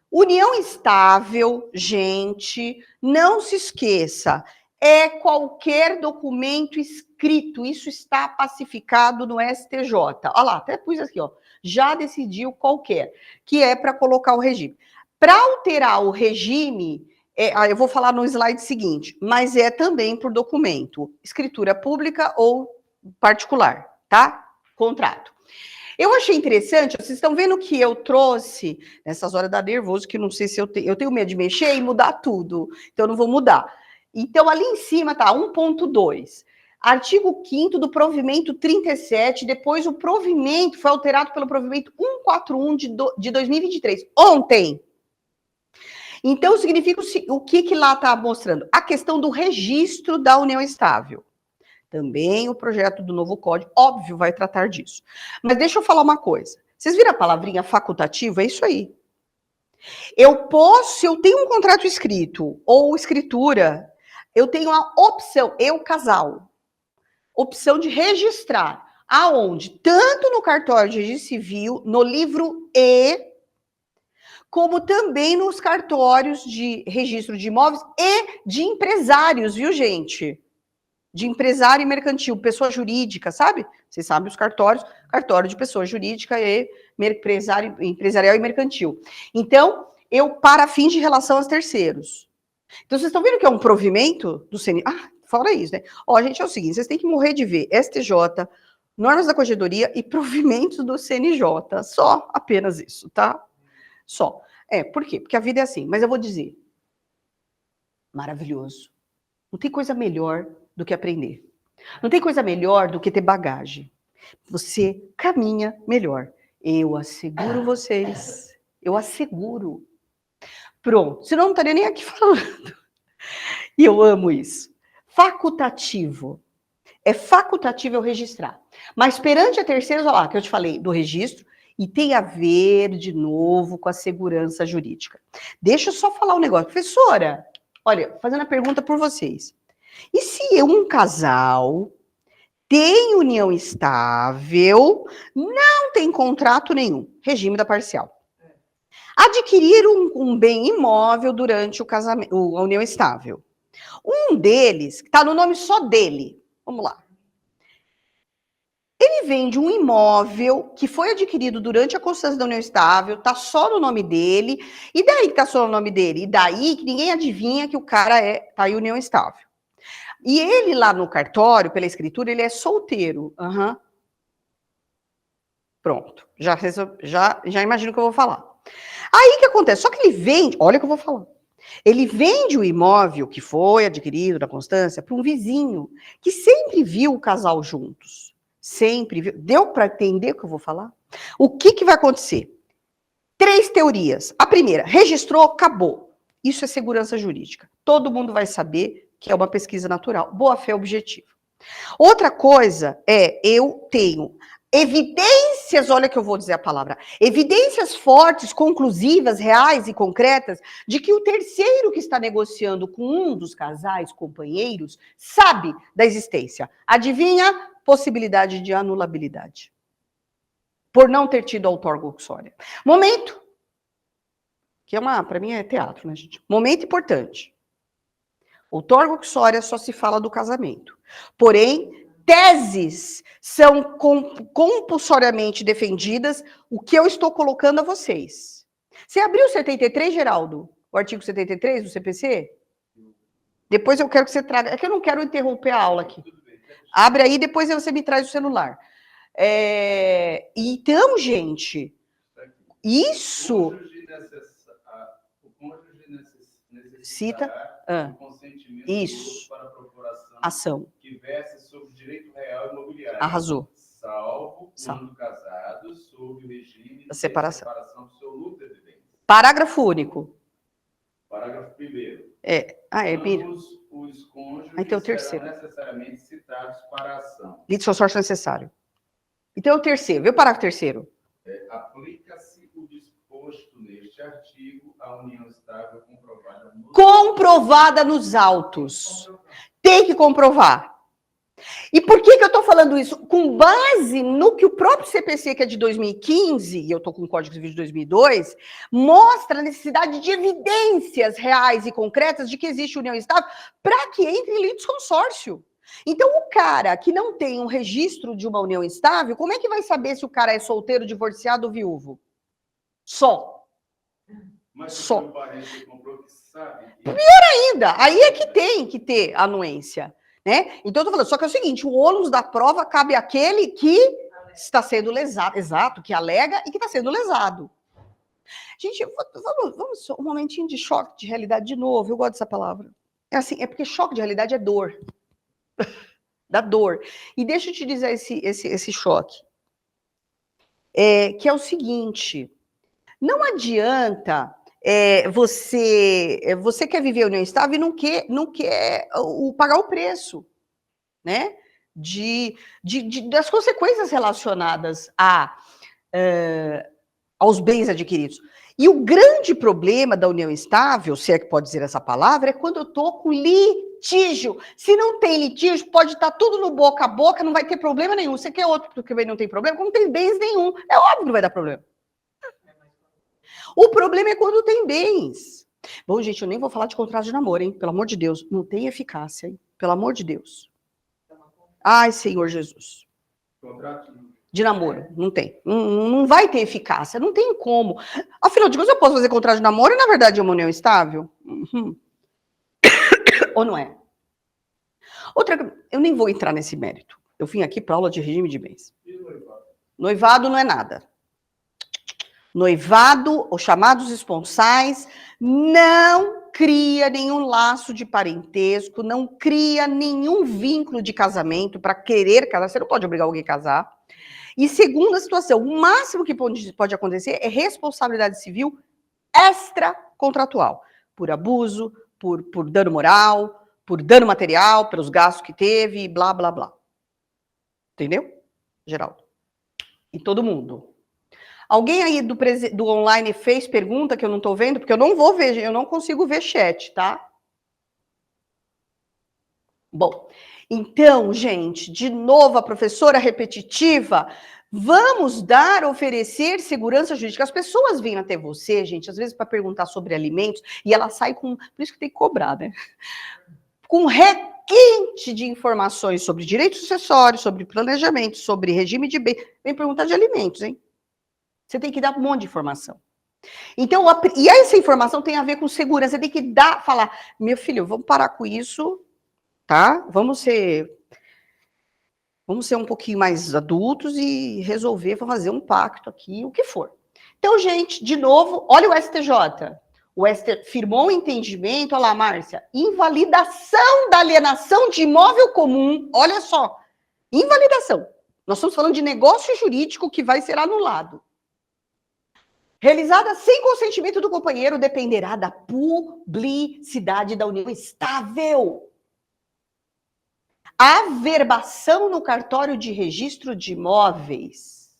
União estável, gente, não se esqueça, é qualquer documento escrito, isso está pacificado no STJ. Olha lá, até pus aqui, ó, já decidiu qualquer, que é para colocar o regime. Para alterar o regime, eu vou falar no slide seguinte, mas é também por documento, escritura pública ou particular, tá? Contrato. Eu achei interessante, vocês estão vendo que eu trouxe, nessas horas dá nervoso, que não sei se eu tenho medo de mexer e mudar tudo, então eu não vou mudar. Então, ali em cima tá 1.2. Artigo 5º do provimento 37, depois o provimento foi alterado pelo provimento 141 de 2023, ontem. Então, significa o que lá está mostrando? A questão do registro da união estável. Também o projeto do novo código, óbvio, vai tratar disso. Mas deixa eu falar uma coisa. Vocês viram a palavrinha facultativo? É isso aí. Eu posso, se eu tenho um contrato escrito ou escritura, eu tenho a opção, casal, opção de registrar. Aonde? Tanto no cartório de registro civil, no livro E, como também nos cartórios de registro de imóveis e de empresários, viu, gente? De empresário e mercantil, pessoa jurídica, sabe? Vocês sabem os cartórios, cartório de pessoa jurídica e empresarial e mercantil. Então, para fins de relação aos terceiros. Então, vocês estão vendo que é um provimento do CNJ? Ah, fora isso, né? Ó, gente, é o seguinte, vocês têm que morrer de ver STJ, normas da corregedoria e provimentos do CNJ. Só, apenas isso, tá? Só. Por quê? Porque a vida é assim. Mas eu vou dizer, maravilhoso. Não tem coisa melhor do que aprender. Não tem coisa melhor do que ter bagagem. Você caminha melhor. Eu asseguro vocês. Eu asseguro. Pronto. Senão eu não estaria nem aqui falando. E eu amo isso. Facultativo. É facultativo eu registrar. Mas perante a terceiros, olha lá, que eu te falei do registro, e tem a ver, de novo, com a segurança jurídica. Deixa eu só falar um negócio. Professora, olha, fazendo a pergunta por vocês. E se um casal tem união estável, não tem contrato nenhum, regime da parcial, adquirir um bem imóvel durante o casamento, a união estável. Um deles, que está no nome só dele, vamos lá. Ele vende um imóvel que foi adquirido durante a constância da união estável, está só no nome dele, e daí que está só no nome dele? E daí que ninguém adivinha que o cara está em união estável. E ele lá no cartório, pela escritura, ele é solteiro. Uhum. Pronto. Já imagino o que eu vou falar. Aí o que acontece? Só que ele vende, olha o que eu vou falar. Ele vende o imóvel que foi adquirido na constância para um vizinho que sempre viu o casal juntos. Sempre viu. Deu para entender o que eu vou falar? O que vai acontecer? 3 teorias. A primeira, registrou, acabou. Isso é segurança jurídica. Todo mundo vai saber que é uma pesquisa natural. Boa-fé objetiva. Outra coisa eu tenho evidências, olha que eu vou dizer a palavra, evidências fortes, conclusivas, reais e concretas, de que o terceiro que está negociando com um dos casais, companheiros, sabe da existência. Adivinha? Possibilidade de anulabilidade. Por não ter tido outorga uxória. Momento. Que para mim é teatro, né, gente? Momento importante. Outorga uxória só se fala do casamento. Porém, teses são compulsoriamente defendidas, o que eu estou colocando a vocês. Você abriu o 73, Geraldo? O artigo 73 do CPC? Depois eu quero que você traga... É que eu não quero interromper a aula aqui. Abre aí, depois você me traz o celular. Então, gente, isso... O cônjuge necessita o consentimento isso. Para a procuração ação que verse sobre o direito real imobiliário. Arrasou. Salvo quando casados sob o regime da separação absoluta de bens. Parágrafo único. Parágrafo 1º. Ambos os cônjuges então, terceiro. serão necessariamente citados para a ação. Litisconsórcio necessário. Então, o terceiro. Vê o parágrafo terceiro. Aplica-se o disposto neste artigo à união estável comprovada nos autos. Tem que comprovar. E por que eu estou falando isso? Com base no que o próprio CPC, que é de 2015, e eu estou com o Código Civil de 2002, mostra a necessidade de evidências reais e concretas de que existe união estável para que entre em litisconsórcio. Então, o cara que não tem um registro de uma união estável, como é que vai saber se o cara é solteiro, divorciado ou viúvo? Só. Mas só. O parente comprou que sabe que... Pior ainda, aí é que tem que ter anuência. Né? Então, eu tô falando, só que é o seguinte, o ônus da prova cabe àquele que está sendo lesado, exato, que alega e que está sendo lesado. Gente, vamos um momentinho de choque de realidade de novo, eu gosto dessa palavra. É assim, é porque choque de realidade é dor. da dor. E deixa eu te dizer esse choque. Que é o seguinte, não adianta você quer viver a união estável e não quer pagar o preço, né? Das consequências relacionadas aos bens adquiridos. E o grande problema da união estável, se é que pode dizer essa palavra, é quando eu estou com litígio. Se não tem litígio, pode estar tudo no boca a boca, não vai ter problema nenhum. Você quer outro porque não tem problema? Como não tem bens nenhum, é óbvio que não vai dar problema. O problema é quando tem bens. Bom, gente, eu nem vou falar de contrato de namoro, hein? Pelo amor de Deus, não tem eficácia, hein? Pelo amor de Deus. Ai, Senhor Jesus. De namoro, não tem. Não vai ter eficácia, não tem como. Afinal de contas, eu posso fazer contrato de namoro e, na verdade, é uma união estável? Ou não é? Outra, eu nem vou entrar nesse mérito. Eu vim aqui para aula de regime de bens. Noivado não é nada. Noivado, os chamados esponsais, não cria nenhum laço de parentesco, não cria nenhum vínculo de casamento para querer casar. Você não pode obrigar alguém a casar. E segunda situação, o máximo que pode acontecer é responsabilidade civil extracontratual, por abuso, por dano moral, por dano material, pelos gastos que teve, blá, blá, blá. Entendeu, Geraldo? E todo mundo. Alguém aí do online fez pergunta que eu não estou vendo? Porque eu não vou ver, eu não consigo ver chat, tá? Bom, então, gente, de novo, a professora repetitiva, vamos oferecer segurança jurídica. As pessoas vêm até você, gente, às vezes para perguntar sobre alimentos, e ela sai com, por isso que tem que cobrar, né? Com requinte de informações sobre direitos sucessórios, sobre planejamento, sobre regime de bem. Vem perguntar de alimentos, hein? Você tem que dar um monte de informação. Então, e essa informação tem a ver com segurança. Você tem que falar, meu filho, vamos parar com isso, tá? Vamos ser um pouquinho mais adultos e resolver fazer um pacto aqui, o que for. Então, gente, de novo, olha o STJ. O STJ firmou um entendimento, olha lá, Márcia, invalidação da alienação de imóvel comum. Olha só, invalidação. Nós estamos falando de negócio jurídico que vai ser anulado. Realizada sem consentimento do companheiro, dependerá da publicidade da união estável. Averbação no cartório de registro de imóveis.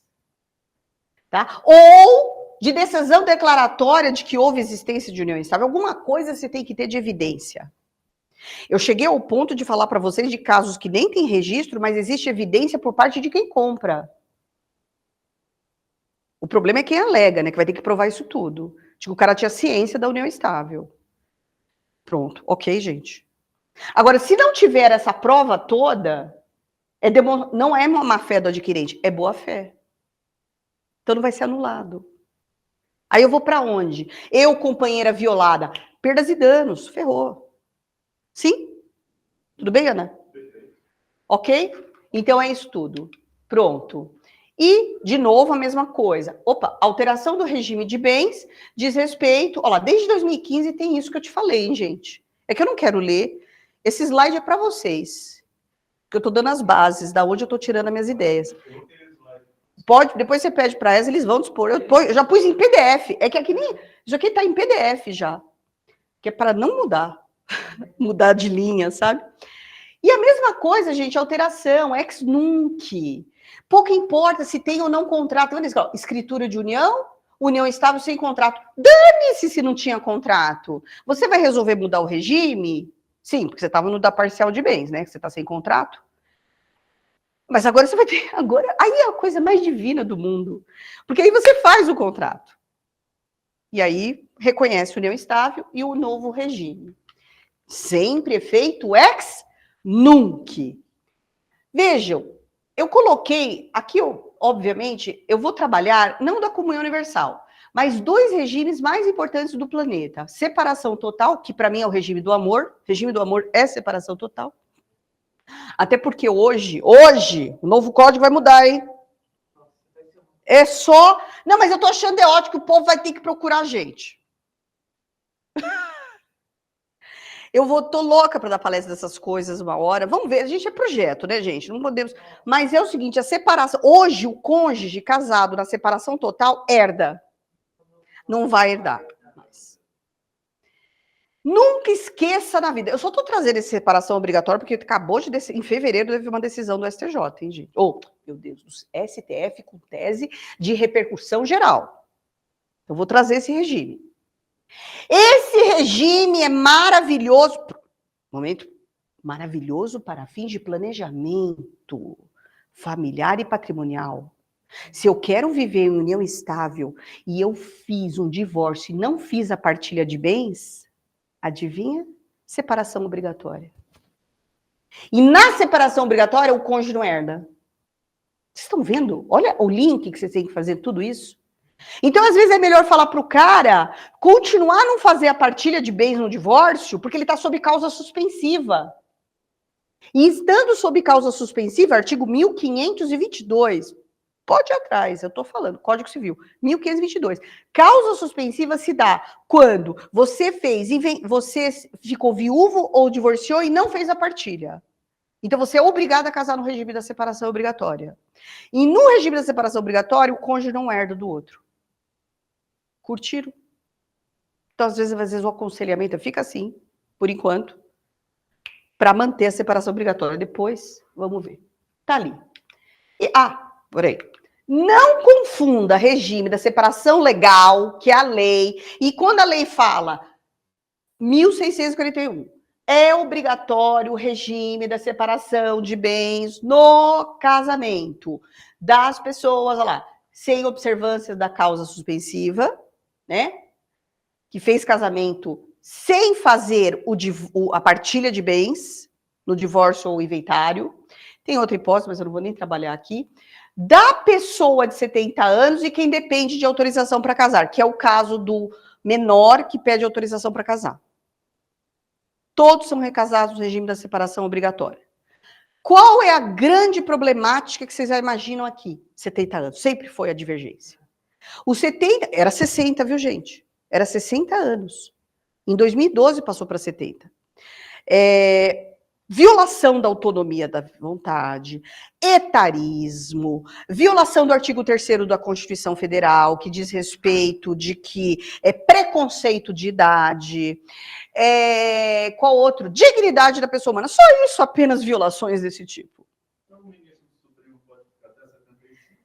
Tá? Ou de decisão declaratória de que houve existência de união estável. Alguma coisa você tem que ter de evidência. Eu cheguei ao ponto de falar para vocês de casos que nem tem registro, mas existe evidência por parte de quem compra. O problema é quem alega, né? Que vai ter que provar isso tudo. Tipo, o cara tinha ciência da união estável. Pronto. Ok, gente. Agora, se não tiver essa prova toda, não é uma má-fé do adquirente, é boa-fé. Então não vai ser anulado. Aí eu vou para onde? Eu, companheira violada, perdas e danos, ferrou. Sim? Tudo bem, Ana? Ok? Então é isso tudo. Pronto. E, de novo, a mesma coisa. Opa, alteração do regime de bens diz respeito... Olha lá, desde 2015 tem isso que eu te falei, hein, gente? É que eu não quero ler. Esse slide é para vocês. Porque eu estou dando as bases, da onde eu estou tirando as minhas ideias. Pode, depois você pede para elas, eles vão dispor. Eu já pus em PDF. É que aqui nem... Isso aqui está em PDF já. Que é para não mudar. Mudar de linha, sabe? E a mesma coisa, gente, alteração, ex nunc. Pouco importa se tem ou não contrato. Escritura de união, união estável sem contrato. Dane-se se não tinha contrato. Você vai resolver mudar o regime? Sim, porque você estava no da parcial de bens, né? Você está sem contrato. Mas agora você vai ter... Aí é a coisa mais divina do mundo. Porque aí você faz o contrato. E aí reconhece a união estável e o novo regime. Sempre efeito ex nunc. Vejam, eu coloquei aqui, obviamente, eu vou trabalhar não da comunhão universal, mas dois regimes mais importantes do planeta. Separação total, que para mim é o regime do amor. Regime do amor é separação total. Até porque hoje, o novo código vai mudar, hein? É só... Não, mas eu tô achando ótimo que o povo vai ter que procurar a gente. Tô louca para dar palestra dessas coisas uma hora. Vamos ver, a gente é projeto, né, gente? Não podemos. Mas é o seguinte, a separação. Hoje, o cônjuge casado na separação total herda. Não vai herdar. Nunca esqueça na vida. Eu só estou trazendo essa separação obrigatória porque acabou de em fevereiro teve uma decisão do STJ, hein, gente? Meu Deus, do STF com tese de repercussão geral. Eu vou trazer esse regime. Esse regime é maravilhoso. Momento maravilhoso para fins de planejamento familiar e patrimonial. Se eu quero viver em união estável e eu fiz um divórcio e não fiz a partilha de bens, adivinha? Separação obrigatória. E na separação obrigatória, o cônjuge não herda. Vocês estão vendo? Olha o link que vocês têm que fazer tudo isso. Então, às vezes, é melhor falar para o cara continuar a não fazer a partilha de bens no divórcio, porque ele está sob causa suspensiva. E estando sob causa suspensiva, artigo 1522, pode ir atrás, eu estou falando, Código Civil, 1522. Causa suspensiva se dá quando você ficou viúvo ou divorciou e não fez a partilha. Então, você é obrigado a casar no regime da separação obrigatória. E no regime da separação obrigatória, o cônjuge não herda do outro. Curtiram? Então, às vezes o aconselhamento fica assim, por enquanto, para manter a separação obrigatória. Depois, vamos ver. Tá ali. Por aí. Não confunda regime da separação legal, que é a lei, e quando a lei fala 1641, é obrigatório o regime da separação de bens no casamento das pessoas, olha lá, sem observância da causa suspensiva, né? Que fez casamento sem fazer a partilha de bens no divórcio ou inventário. Tem outra hipótese, mas eu não vou nem trabalhar aqui. Da pessoa de 70 anos e quem depende de autorização para casar, que é o caso do menor que pede autorização para casar. Todos são recasados no regime da separação obrigatória. Qual é a grande problemática que vocês já imaginam aqui? 70 anos. Sempre foi a divergência. O 70... Era 60, viu, gente? Era 60 anos. Em 2012 passou para 70. Violação da autonomia da vontade, etarismo, violação do artigo 3º da Constituição Federal, que diz respeito de que é preconceito de idade, qual outro? Dignidade da pessoa humana. Só isso, apenas violações desse tipo. Então, o ministro do Supremo pode ficar até 75?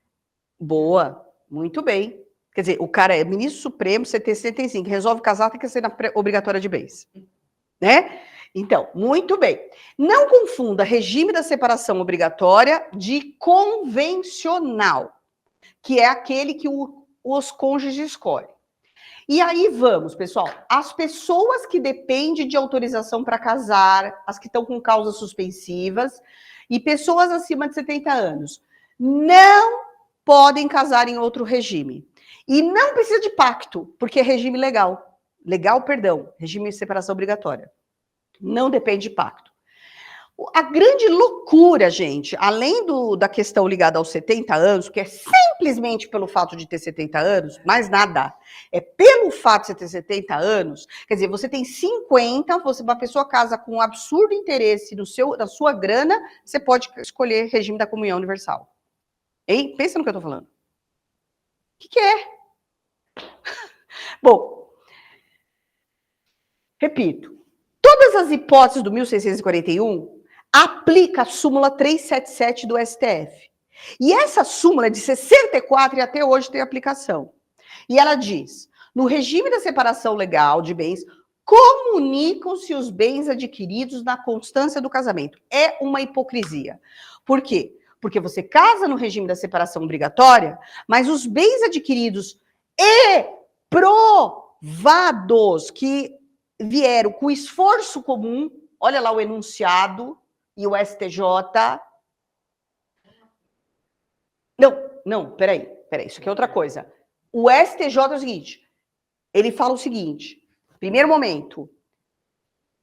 Boa, muito bem. Quer dizer, o cara é ministro supremo, 75, resolve casar, tem que ser na obrigatória de bens. Né? Então, muito bem. Não confunda regime da separação obrigatória de convencional, que é aquele que os cônjuges escolhem. E aí vamos, pessoal, as pessoas que dependem de autorização para casar, as que estão com causas suspensivas, e pessoas acima de 70 anos, não podem casar em outro regime. E não precisa de pacto, porque é regime legal. Regime de separação obrigatória. Não depende de pacto. A grande loucura, gente, além da questão ligada aos 70 anos, que é simplesmente pelo fato de ter 70 anos, mais nada, é pelo fato de você ter 70 anos, quer dizer, você tem 50, uma pessoa casa com um absurdo interesse na sua grana, você pode escolher regime da comunhão universal. Hein? Pensa no que eu tô falando. O que é? Bom, repito, todas as hipóteses do 1641 aplica a súmula 377 do STF. E essa súmula é de 64 e até hoje tem aplicação. E ela diz, no regime da separação legal de bens, comunicam-se os bens adquiridos na constância do casamento. É uma hipocrisia. Por quê? Porque você casa no regime da separação obrigatória, mas os bens adquiridos e provados que vieram com esforço comum, olha lá o enunciado e o STJ. Não, peraí, isso aqui é outra coisa. O STJ é o seguinte, ele fala o seguinte, primeiro momento,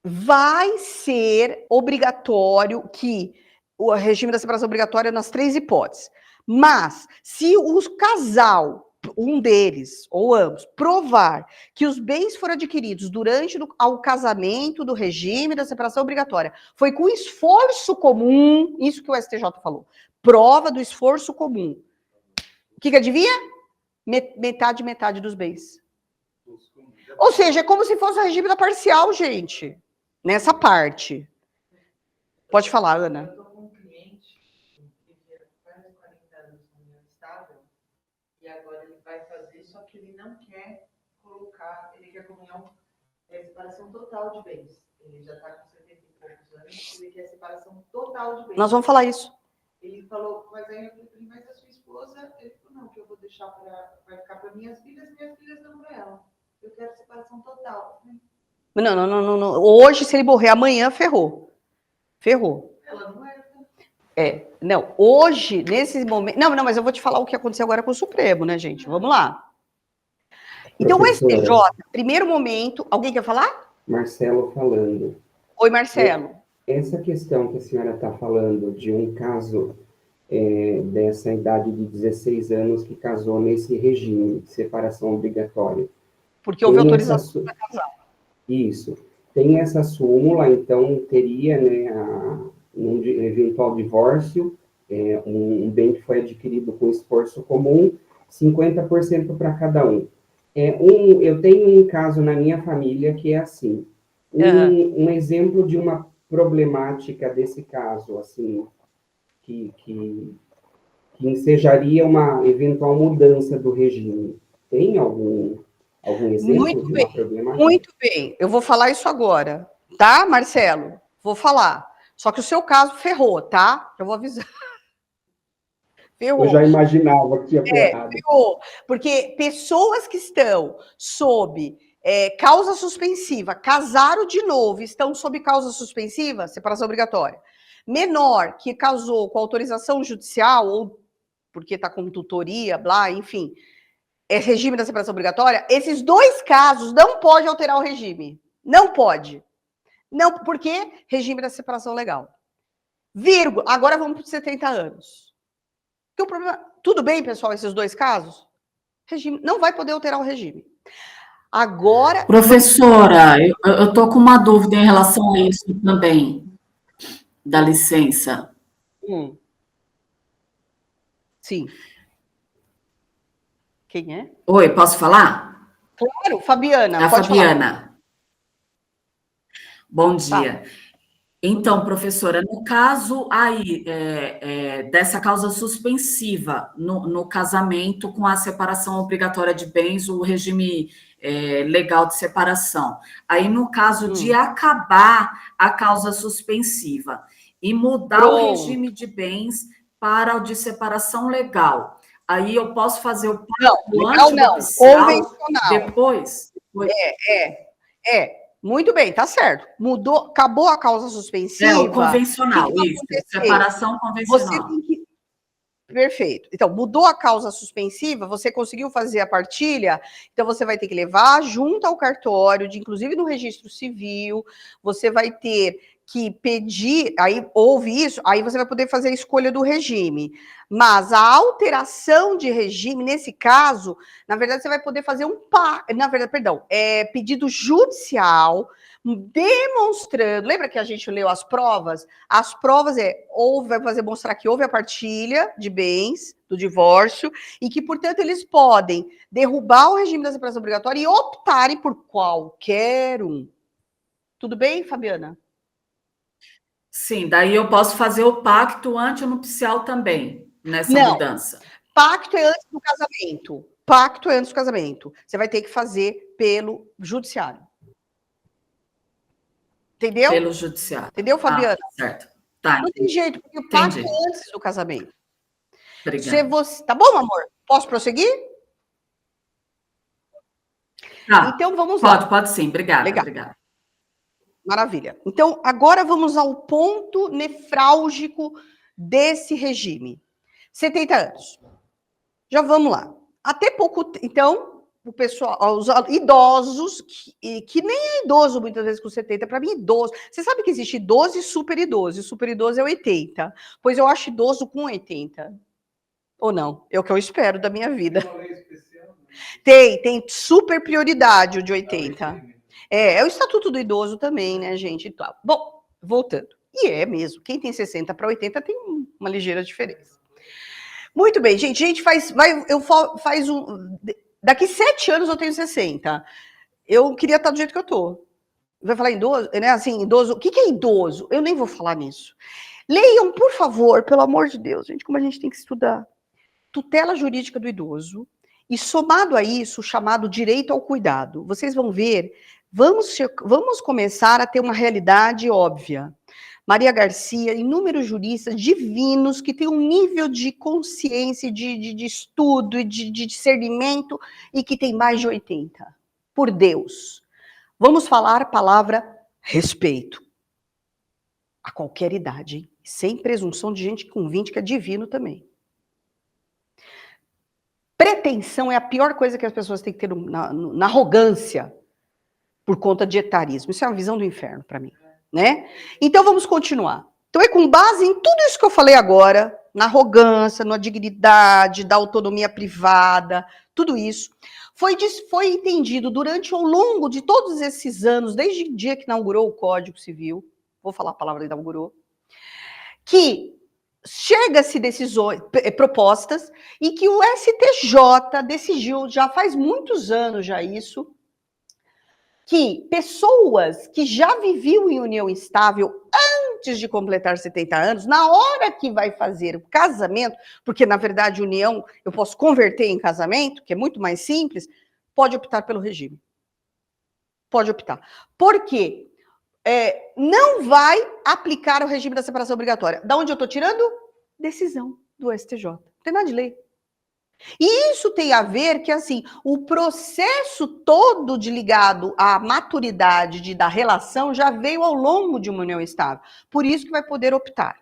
vai ser obrigatório que o regime da separação obrigatória nas 3 hipóteses, mas se o casal um deles, ou ambos, provar que os bens foram adquiridos durante o casamento do regime da separação obrigatória, foi com esforço comum, isso que o STJ falou, prova do esforço comum. O que adivinha? Metade dos bens. Ou seja, é como se fosse o regime da parcial, gente, nessa parte. Pode falar, Ana. Eu estou com um cliente que vivia quase 40 anos na união estável e agora ele vai fazer, só que ele não quer colocar, ele quer comunhão, separação total de bens. Ele já está com 70 e poucos anos, ele quer separação total de bens. Nós vamos falar isso. Ele falou, mas aí eu falei, mas a sua esposa, ele falou, não, que eu vou deixar vai ficar para minhas filhas dão para ela. Eu quero separação total. Não. Hoje, se ele morrer amanhã, ferrou. Ferrou. Ela não é. Não, hoje, nesse momento... Não, mas eu vou te falar o que aconteceu agora com o Supremo, né, gente? Vamos lá. Então, o STJ, primeiro momento... Alguém quer falar? Marcelo falando. Oi, Marcelo. Essa questão que a senhora está falando de um caso dessa idade de 16 anos que casou nesse regime de separação obrigatória. Porque houve autorização para casar. Isso. Tem essa súmula, então teria, né, um eventual divórcio, um bem que foi adquirido com esforço comum, 50% para cada um. Eu tenho um caso na minha família que é assim. Um exemplo de uma problemática desse caso, assim, que ensejaria uma eventual mudança do regime. Tem algum exemplo de uma problemática? Muito bem. Eu vou falar isso agora, tá, Marcelo? Vou falar. Só que o seu caso ferrou, tá? Eu vou avisar. Ferrou. Eu já imaginava que ia ferrar. Ferrou. Porque pessoas que estão sob causa suspensiva, casaram de novo, estão sob causa suspensiva, separação obrigatória. Menor que casou com autorização judicial, ou porque está com tutoria, blá, enfim, regime da separação obrigatória, esses dois casos não pode alterar o regime. Não pode. Não, porque regime da separação legal. Vírgula. Agora vamos para os 70 anos. Porque o problema... Tudo bem, pessoal, esses dois casos? Regime não vai poder alterar o regime. Agora... Professora, eu estou com uma dúvida em relação a isso também, da licença. Sim. Quem é? Oi, posso falar? Claro, Fabiana. A Fabiana. Bom dia. Tá. Então, professora, no caso aí dessa causa suspensiva no casamento com a separação obrigatória de bens, o regime legal de separação, aí no caso de acabar a causa suspensiva e mudar o regime de bens para o de separação legal, aí eu posso fazer o pacto antijudicial convencional. Depois? Muito bem, tá certo. Mudou, acabou a causa suspensiva. O convencional, isso. Separação convencional. Você tem que... Perfeito. Então, mudou a causa suspensiva, você conseguiu fazer a partilha, então você vai ter que levar junto ao cartório, inclusive no registro civil, você vai ter que pedir, aí houve isso, aí você vai poder fazer a escolha do regime. Mas a alteração de regime, nesse caso, na verdade, você vai poder fazer pedido judicial, demonstrando, lembra que a gente leu as provas? As provas vai mostrar que houve a partilha de bens do divórcio e que, portanto, eles podem derrubar o regime da separação obrigatória e optarem por qualquer um. Tudo bem, Fabiana? Sim, daí eu posso fazer o pacto antinupcial também, nessa mudança. Pacto é antes do casamento. Pacto é antes do casamento. Você vai ter que fazer pelo judiciário. Entendeu? Pelo judiciário. Entendeu, Fabiana? Certo. Tá. Não tem jeito, porque o pacto é antes do casamento. Obrigada. Tá bom, amor? Posso prosseguir? Tá. Então, vamos lá. Pode sim. Obrigada. Legal. Obrigada. Maravilha. Então, agora vamos ao ponto nefrálgico desse regime. 70 anos. Já vamos lá. Até pouco... Então, o pessoal, os idosos, que nem é idoso muitas vezes com 70, para mim idoso... Você sabe que existe idoso e super idoso, e super idoso é 80. Pois eu acho idoso com 80. Ou não? É o que eu espero da minha vida. Uma lei especial? Tem super prioridade o de 80. É o Estatuto do Idoso também, né, gente? Bom, voltando. E é mesmo, quem tem 60 para 80 tem uma ligeira diferença. Muito bem, gente daqui 7 anos eu tenho 60. Eu queria estar do jeito que eu tô. Vai falar idoso, né? Assim, idoso. O que é idoso? Eu nem vou falar nisso. Leiam, por favor, pelo amor de Deus, gente, como a gente tem que estudar. Tutela jurídica do idoso e, somado a isso, o chamado direito ao cuidado. Vocês vão ver, vamos começar a ter uma realidade óbvia. Maria Garcia, inúmeros juristas divinos que têm um nível de consciência, de estudo e de discernimento e que têm mais de 80. Por Deus. Vamos falar a palavra respeito. A qualquer idade, hein? Sem presunção de gente com 20 que é divino também. Pretensão é a pior coisa que as pessoas têm que ter na arrogância por conta de etarismo. Isso é uma visão do inferno para mim, né? Então vamos continuar. Então é com base em tudo isso que eu falei agora, na arrogância, na dignidade, da autonomia privada, tudo isso, foi entendido durante ao longo de todos esses anos, desde o dia que inaugurou o Código Civil, vou falar a palavra inaugurou, que chega-se decisões, propostas, e que o STJ decidiu, já faz muitos anos já isso, que pessoas que já viviam em união estável antes de completar 70 anos, na hora que vai fazer o casamento, porque na verdade união eu posso converter em casamento, que é muito mais simples, pode optar pelo regime. Pode optar. Por quê? Não vai aplicar o regime da separação obrigatória. Da onde eu estou tirando? Decisão do STJ. Não tem nada de lei. E isso tem a ver que, assim, o processo todo ligado à maturidade da relação já veio ao longo de uma união estável. Por isso que vai poder optar.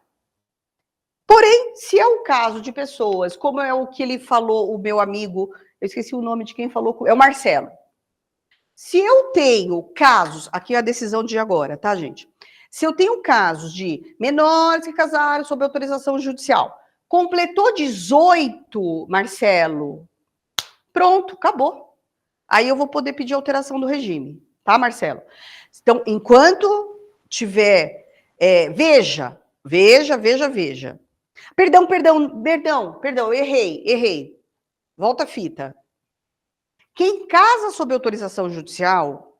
Porém, se é o caso de pessoas, como é o que ele falou, o meu amigo, eu esqueci o nome de quem falou, é o Marcelo. Se eu tenho casos, aqui é a decisão de agora, tá, gente? Se eu tenho casos de menores que casaram sob autorização judicial, completou 18, Marcelo, pronto, acabou. Aí eu vou poder pedir alteração do regime, tá, Marcelo? Então, enquanto tiver... veja. Perdão, errei. Volta a fita. Quem casa sob autorização judicial,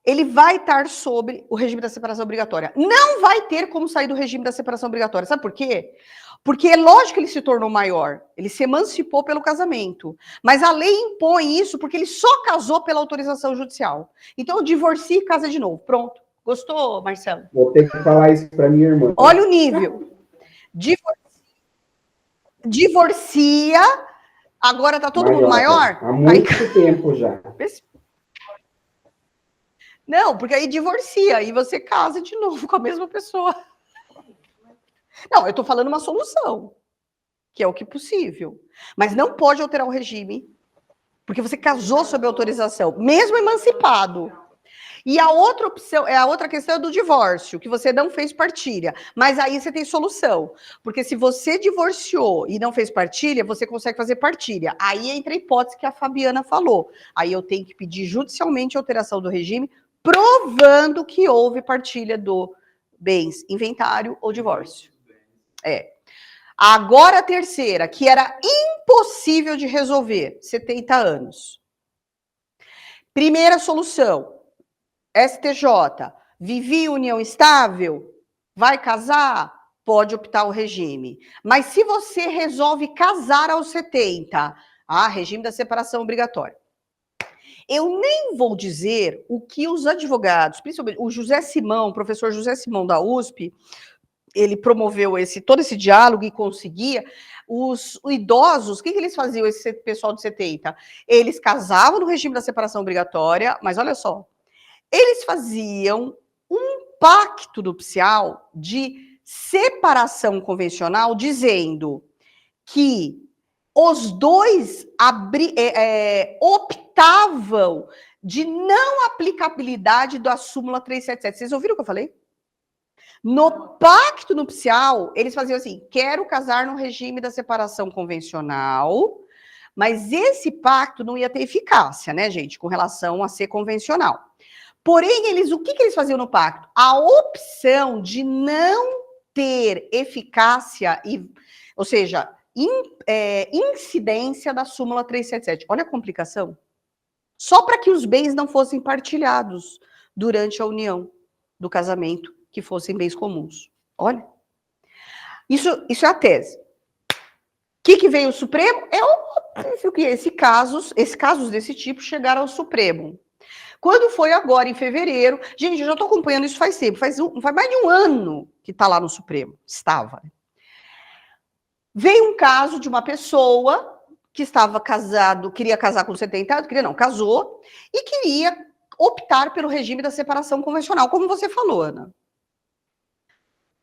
ele vai estar sobre o regime da separação obrigatória. Não vai ter como sair do regime da separação obrigatória. Sabe por quê? Porque é lógico que ele se tornou maior. Ele se emancipou pelo casamento. Mas a lei impõe isso porque ele só casou pela autorização judicial. Então, divorcia e casa de novo. Pronto. Gostou, Marcelo? Vou ter que falar isso para minha irmã. Olha o nível. Divorcia. Agora tá todo mundo maior? Há muito tempo já. Não, porque aí divorcia e você casa de novo com a mesma pessoa. Não, eu tô falando uma solução, que é o que é possível. Mas não pode alterar o regime, porque você casou sob autorização, mesmo emancipado. E a outra opção, a outra questão é do divórcio, que você não fez partilha. Mas aí você tem solução. Porque se você divorciou e não fez partilha, você consegue fazer partilha. Aí entra a hipótese que a Fabiana falou. Aí eu tenho que pedir judicialmente a alteração do regime, provando que houve partilha do bens, inventário ou divórcio. Agora a terceira, que era impossível de resolver, 70 anos. Primeira solução. STJ, vivi união estável, vai casar, pode optar o regime. Mas se você resolve casar aos 70, regime da separação obrigatória. Eu nem vou dizer o que os advogados, principalmente o José Simão, o professor José Simão da USP, ele promoveu todo esse diálogo e conseguia. Os idosos, o que eles faziam, esse pessoal de 70? Eles casavam no regime da separação obrigatória, mas olha só, eles faziam um pacto nupcial de separação convencional, dizendo que os dois optavam de não aplicabilidade da súmula 377. Vocês ouviram o que eu falei? No pacto nupcial, eles faziam assim, quero casar no regime da separação convencional, Mas esse pacto não ia ter eficácia, né, gente, com relação a ser convencional. Porém, o que eles faziam no pacto? A opção de não ter eficácia, ou seja, incidência da súmula 377. Olha a complicação. Só para que os bens não fossem partilhados durante a união do casamento, que fossem bens comuns. Olha. Isso é a tese. O que veio o Supremo? É óbvio que esses casos desse tipo chegaram ao Supremo. Quando foi agora, em fevereiro... Gente, eu já estou acompanhando isso faz tempo. Faz mais de um ano que está lá no Supremo. Estava. Veio um caso de uma pessoa que estava casado, queria casar com 70 anos, casou, e queria optar pelo regime da separação convencional, como você falou, Ana.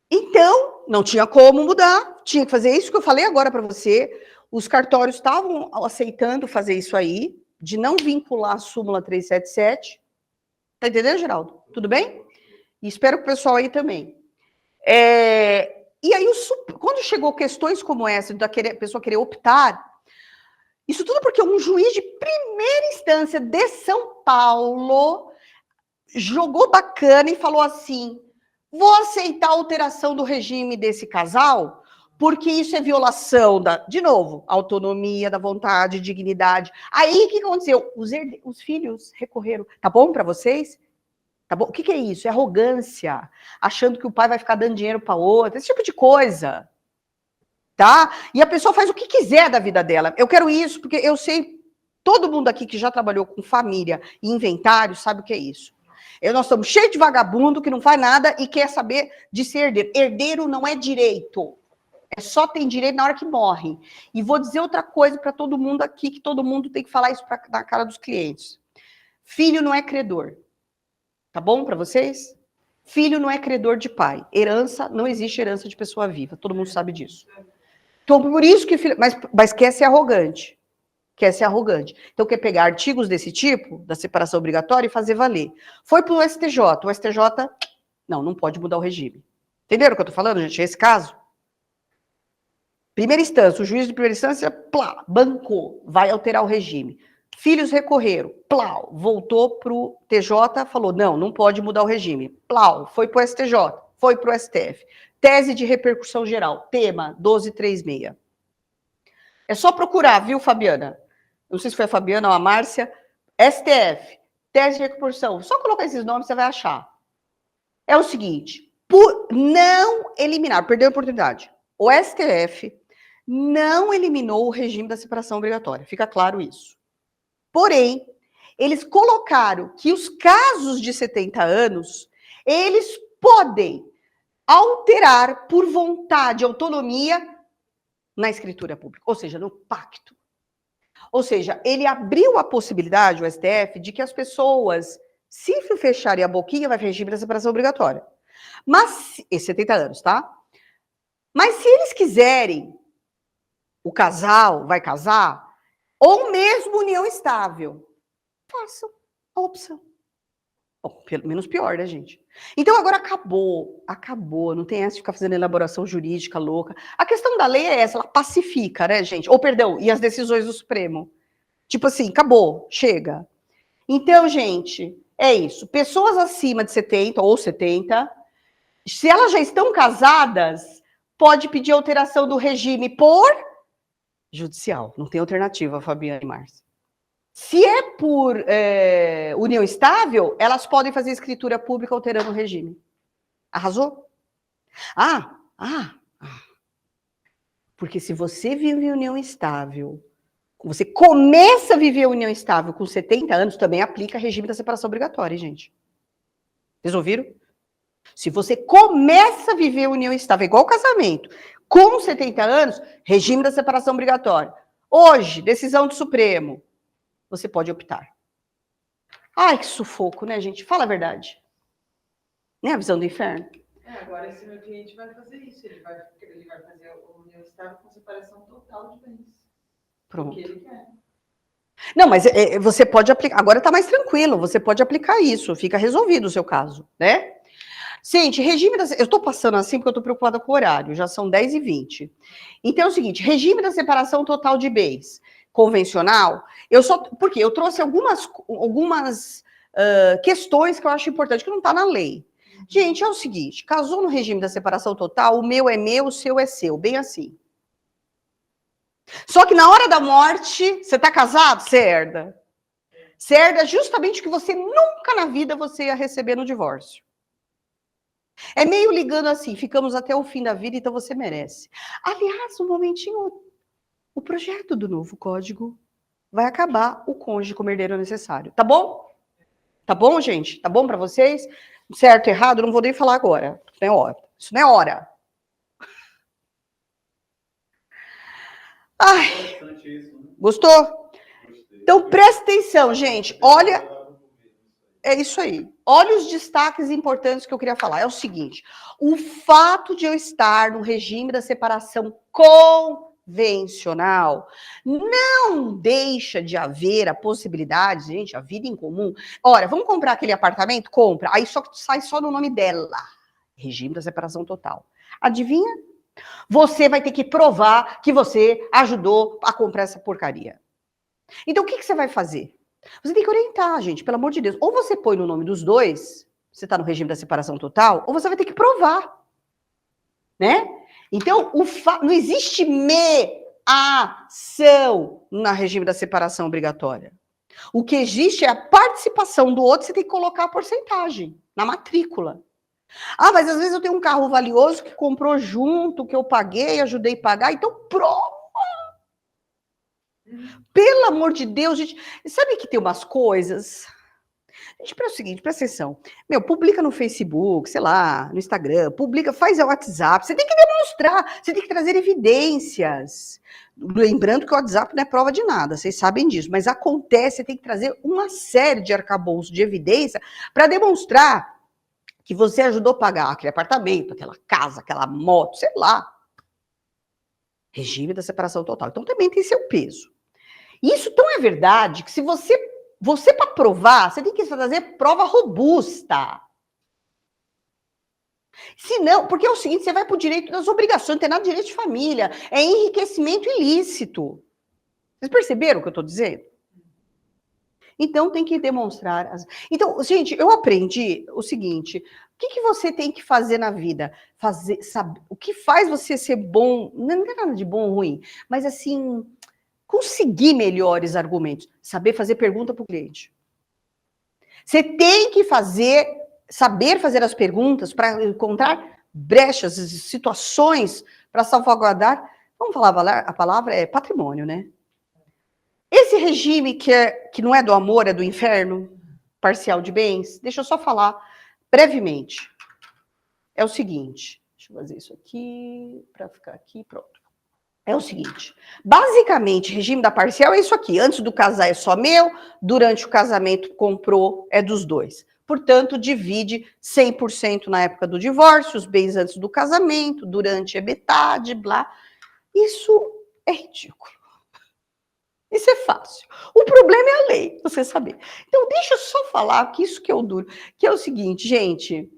Então, não tinha como mudar, tinha que fazer isso que eu falei agora para você. Os cartórios estavam aceitando fazer isso aí, de não vincular a súmula 377. Tá entendendo, Geraldo? Tudo bem? E espero que o pessoal aí também. E aí, quando chegou questões como essa, da pessoa querer optar, isso tudo porque um juiz de primeira instância de São Paulo jogou bacana e falou assim: vou aceitar a alteração do regime desse casal, porque isso é violação de novo, autonomia, da vontade, dignidade. Aí, o que aconteceu? Os filhos recorreram. Tá bom para vocês? Tá bom? O que é isso? É arrogância. Achando que o pai vai ficar dando dinheiro para outra. Esse tipo de coisa. Tá? E a pessoa faz o que quiser da vida dela. Eu quero isso, porque eu sei, todo mundo aqui que já trabalhou com família e inventário sabe o que é isso. Nós estamos cheios de vagabundo que não faz nada e quer saber de ser herdeiro. Herdeiro não é direito. Só tem direito na hora que morre. E vou dizer outra coisa para todo mundo aqui, que todo mundo tem que falar isso na cara dos clientes. Filho não é credor. Tá bom para vocês? Filho não é credor de pai. Herança, não existe herança de pessoa viva. Todo mundo sabe disso. Então, por isso que filho... Mas quer ser arrogante. Quer ser arrogante. Então, quer pegar artigos desse tipo, da separação obrigatória, e fazer valer. Foi para o STJ. O STJ, não pode mudar o regime. Entenderam o que eu estou falando, gente? Esse caso? Primeira instância, o juiz de primeira instância, plá, bancou, vai alterar o regime. Filhos recorreram, plau, voltou para o TJ, falou, não pode mudar o regime. Plau, foi para o STJ, foi para o STF. Tese de repercussão geral, tema 1236. É só procurar, viu, Fabiana? Não sei se foi a Fabiana ou a Márcia. STF, tese de repercussão. Só colocar esses nomes, você vai achar. É o seguinte, por não eliminar, perdeu a oportunidade. O STF não eliminou o regime da separação obrigatória. Fica claro isso. Porém, eles colocaram que os casos de 70 anos, eles podem alterar por vontade, autonomia, na escritura pública, ou seja, no pacto. Ou seja, ele abriu a possibilidade, o STF, de que as pessoas, se fecharem a boquinha, vai regime da separação obrigatória. Mas, 70 anos, tá? Mas se eles quiserem, o casal vai casar, ou mesmo união estável, façam a opção. Bom, pelo menos pior, né, gente? Então agora acabou, não tem essa de ficar fazendo elaboração jurídica louca. A questão da lei é essa, ela pacifica, né, gente? Ou, perdão, e as decisões do Supremo. Tipo assim, acabou, chega. Então, gente, é isso. Pessoas acima de 70 ou 70, se elas já estão casadas, pode pedir alteração do regime por judicial. Não tem alternativa, Fabiana e Márcia. Se é por união estável, elas podem fazer escritura pública alterando o regime. Arrasou? Porque se você vive união estável, você começa a viver união estável com 70 anos, também aplica regime da separação obrigatória, gente. Vocês ouviram? Se você começa a viver união estável, igual casamento, com 70 anos, regime da separação obrigatória. Hoje, decisão do Supremo, você pode optar. Ai, que sufoco, né, gente? Fala a verdade. Nem a visão do inferno. Agora esse meu cliente vai fazer isso. Ele vai fazer o união estável com separação total de bens. Pronto. O que ele quer. Não, mas você pode aplicar. Agora está mais tranquilo, você pode aplicar isso, fica resolvido o seu caso, né? Gente, regime da... Eu estou passando assim porque eu estou preocupada com o horário, já são 10h20. Então é o seguinte, regime da separação total de bens. convencional, porque eu trouxe algumas questões que eu acho importante, que não está na lei. Gente, é o seguinte, casou no regime da separação total, o meu é meu, o seu é seu, bem assim. Só que na hora da morte, você está casado? Você herda. Você herda justamente o que você nunca na vida você ia receber no divórcio. É meio ligando assim, ficamos até o fim da vida, então você merece. Aliás, um momentinho, o projeto do novo código vai acabar o cônjuge como herdeiro necessário. Tá bom? Tá bom, gente? Tá bom para vocês? Certo, errado, não vou nem falar agora. Isso não é hora. Isso não é hora. Ai, gostou? Então, presta atenção, gente. Olha, é isso aí. Olha os destaques importantes que eu queria falar. É o seguinte, o fato de eu estar no regime da separação convencional não deixa de haver a possibilidade, gente, a vida em comum. Ora, vamos comprar aquele apartamento? Compra. Aí só sai só no nome dela. Regime da separação total. Adivinha? Você vai ter que provar que você ajudou a comprar essa porcaria. Então, o que você vai fazer? Você tem que orientar, gente, pelo amor de Deus. Ou você põe no nome dos dois, você está no regime da separação total, ou você vai ter que provar. Né? Então, não existe meação no regime da separação obrigatória. O que existe é a participação do outro, você tem que colocar a porcentagem na matrícula. Ah, mas às vezes eu tenho um carro valioso que comprou junto, que eu paguei, ajudei a pagar, então prova. Pelo amor de Deus, gente, sabe que tem umas coisas? Gente, é o seguinte, presta atenção. Publica no Facebook, sei lá, no Instagram, publica, faz o WhatsApp, você tem que demonstrar, você tem que trazer evidências. Lembrando que o WhatsApp não é prova de nada, vocês sabem disso, mas acontece, você tem que trazer uma série de arcabouços de evidência para demonstrar que você ajudou a pagar aquele apartamento, aquela casa, aquela moto, sei lá. Regime da separação total. Então também tem seu peso. Isso tão é verdade que se você para provar, você tem que trazer prova robusta. Se não, porque é o seguinte, você vai para o direito das obrigações, não tem nada de direito de família, é enriquecimento ilícito. Vocês perceberam o que eu estou dizendo? Então, tem que demonstrar. Então, gente, eu aprendi o seguinte, o que você tem que fazer na vida? O que faz você ser bom, não é nada de bom ou ruim, mas assim, conseguir melhores argumentos, saber fazer pergunta para o cliente. Você tem que saber fazer as perguntas para encontrar brechas, situações para salvaguardar. Vamos falar a palavra é patrimônio, né? Esse regime que não é do amor, é do inferno, parcial de bens, deixa eu só falar brevemente. É o seguinte, deixa eu fazer isso aqui, para ficar aqui, pronto. É o seguinte, basicamente, regime da parcial é isso aqui, antes do casar é só meu, durante o casamento comprou, é dos dois. Portanto, divide 100% na época do divórcio, os bens antes do casamento, durante é metade, blá. Isso é ridículo. Isso é fácil. O problema é a lei, você saber. Então, deixa eu só falar que isso que é o duro, que é o seguinte, gente,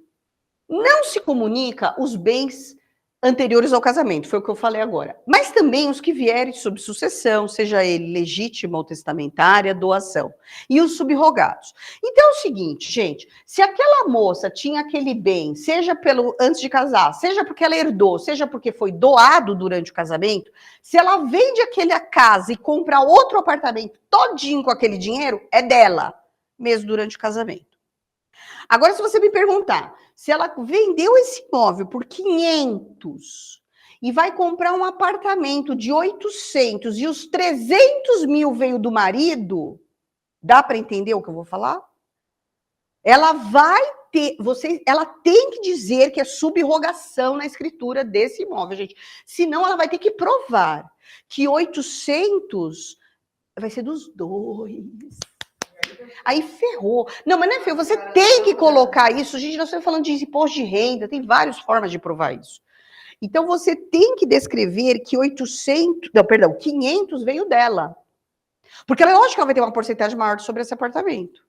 não se comunica os bens anteriores ao casamento, foi o que eu falei agora, mas também os que vierem sob sucessão, seja ele legítima ou testamentária, doação, e os subrogados. Então é o seguinte, gente, se aquela moça tinha aquele bem, seja antes de casar, seja porque ela herdou, seja porque foi doado durante o casamento, se ela vende aquela casa e compra outro apartamento todinho com aquele dinheiro, é dela, mesmo durante o casamento. Agora, se você me perguntar, se ela vendeu esse imóvel por 500 e vai comprar um apartamento de 800 e os 300 mil veio do marido, dá para entender o que eu vou falar? Ela vai ter, ela tem que dizer que é subrogação na escritura desse imóvel, gente. Senão ela vai ter que provar que 800 vai ser dos dois. Aí ferrou. Não, mas não é ferrou. Você tem que colocar isso. Gente, nós estamos falando de imposto de renda. Tem várias formas de provar isso. Então, você tem que descrever que 500 veio dela. Porque é lógico que ela vai ter uma porcentagem maior sobre esse apartamento.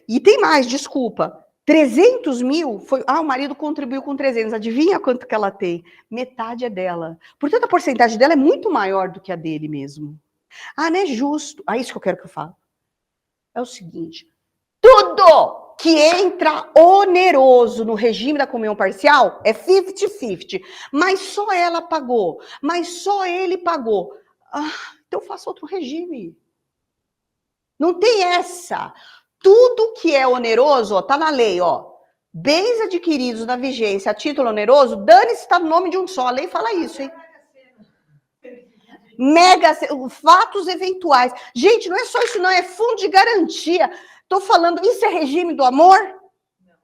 E tem mais, desculpa. 300 mil, o marido contribuiu com 300. Adivinha quanto que ela tem? Metade é dela. Portanto, a porcentagem dela é muito maior do que a dele mesmo. Ah, não é justo. Ah, isso que eu quero que eu fale. É o seguinte, tudo que entra oneroso no regime da comunhão parcial é 50-50, mas só ela pagou, mas só ele pagou. Ah, então faça outro regime. Não tem essa. Tudo que é oneroso, ó, tá na lei, ó. Bens adquiridos na vigência a título oneroso, dane-se, tá no nome de um só. A lei fala isso, hein? Fatos eventuais. Gente, não é só isso, não, é fundo de garantia. Tô falando, isso é regime do amor? Não.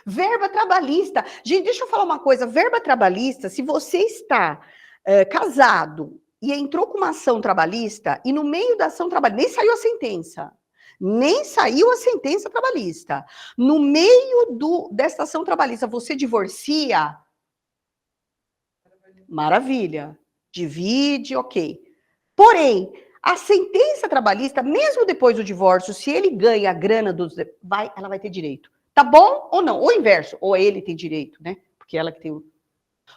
Verba trabalhista. Gente, deixa eu falar uma coisa. Verba trabalhista, se você está casado e entrou com uma ação trabalhista, e no meio da ação trabalhista, nem saiu a sentença. Nem saiu a sentença trabalhista. No meio dessa ação trabalhista, você divorcia... Maravilha. Divide, ok. Porém, a sentença trabalhista, mesmo depois do divórcio, se ele ganha a grana ela vai ter direito. Tá bom ou não? Ou inverso, ou ele tem direito, né? Porque ela que tem o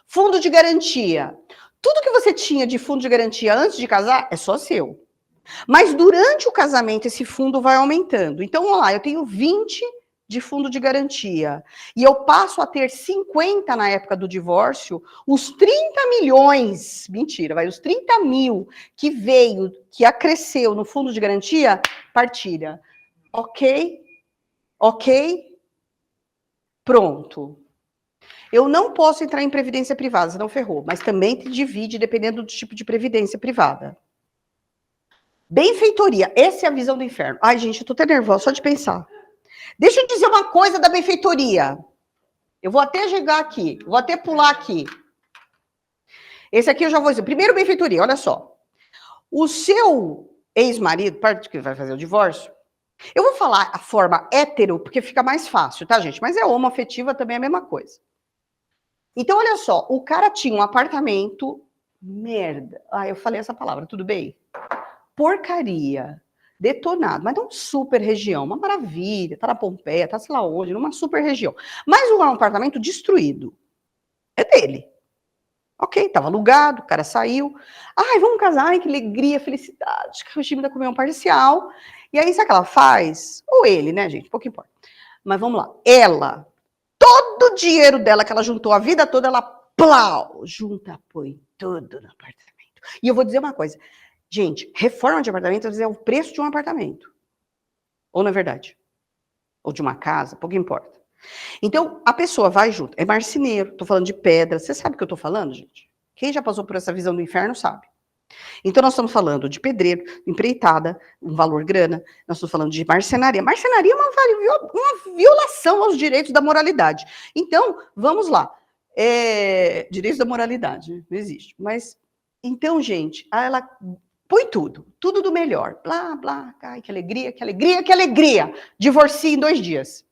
fundo de garantia. Tudo que você tinha de fundo de garantia antes de casar é só seu. Mas durante o casamento esse fundo vai aumentando. Então, vamos lá, eu tenho 20 de fundo de garantia, e eu passo a ter 50 na época do divórcio, os 30 milhões, mentira, os 30 mil que acresceu no fundo de garantia, partilha. Ok? Ok? Pronto. Eu não posso entrar em previdência privada, senão ferrou, mas também te divide dependendo do tipo de previdência privada. Benfeitoria, essa é a visão do inferno. Ai, gente, eu tô até nervosa só de pensar. Deixa eu dizer uma coisa da benfeitoria. Eu vou até chegar aqui, vou até pular aqui. Esse aqui eu já vou dizer. Primeiro, benfeitoria, olha só. O seu ex-marido, parte que vai fazer o divórcio, eu vou falar a forma hétero, porque fica mais fácil, tá, gente? Mas homoafetiva também é a mesma coisa. Então, olha só, o cara tinha um apartamento, merda. Ah, eu falei essa palavra, tudo bem? Porcaria. Detonado, mas não super região, uma maravilha, tá na Pompeia, tá sei lá onde, numa super região. Mas um apartamento destruído. É dele. Ok, tava alugado, o cara saiu. Ai, vamos casar, ai, que alegria, felicidade, que regime da comunhão parcial. E aí, sabe o que ela faz? Ou ele, né, gente? Pouco importa. Mas vamos lá. Ela, todo o dinheiro dela que ela juntou a vida toda, ela, plau, junta, põe tudo no apartamento. E eu vou dizer uma coisa. Gente, reforma de apartamento, às vezes, é o preço de um apartamento. Ou não é verdade? Ou de uma casa, pouco importa. Então, a pessoa vai junto. É marceneiro, tô falando de pedra. Você sabe o que eu tô falando, gente? Quem já passou por essa visão do inferno sabe. Então, nós estamos falando de pedreiro, empreitada, um valor grana. Nós estamos falando de marcenaria. Marcenaria é uma violação aos direitos da moralidade. Então, vamos lá. Direitos da moralidade, não existe. Mas, então, gente, ela... põe tudo do melhor. Blá, blá, ai, que alegria, que alegria, que alegria. Divorcia em 2 dias.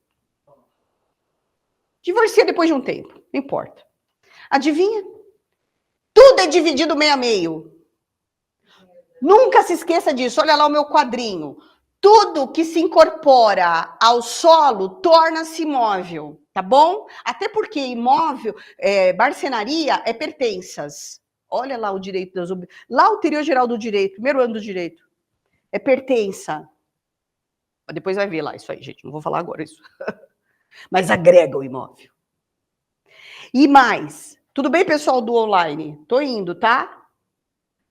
Divorcia depois de um tempo, não importa. Adivinha? Tudo é dividido meio a meio. Nunca se esqueça disso, olha lá o meu quadrinho. Tudo que se incorpora ao solo torna-se imóvel, tá bom? Até porque imóvel, marcenaria é pertenças. Olha lá o direito das... Lá o teoria geral do direito, primeiro ano do direito. É pertença. Depois vai ver lá isso aí, gente. Não vou falar agora isso. Mas agrega o imóvel. E mais. Tudo bem, pessoal do online? Tô indo, tá?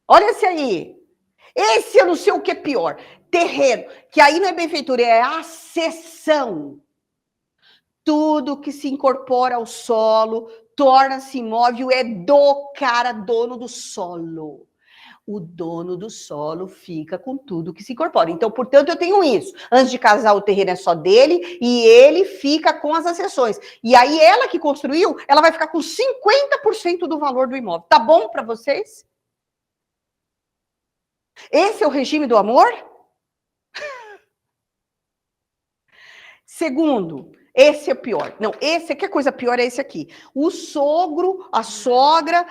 Olha esse aí. Esse eu não sei o que é pior. Terreno. Que aí não é benfeitoria, é acessão. Tudo que se incorpora ao solo torna-se imóvel, é do cara dono do solo. O dono do solo fica com tudo que se incorpora. Então, portanto, eu tenho isso. Antes de casar, o terreno é só dele e ele fica com as acessões. E aí, ela que construiu, ela vai ficar com 50% do valor do imóvel. Tá bom para vocês? Esse é o regime do amor? Segundo, esse é o pior. Não, esse aqui, a coisa pior é esse aqui. O sogro, a sogra,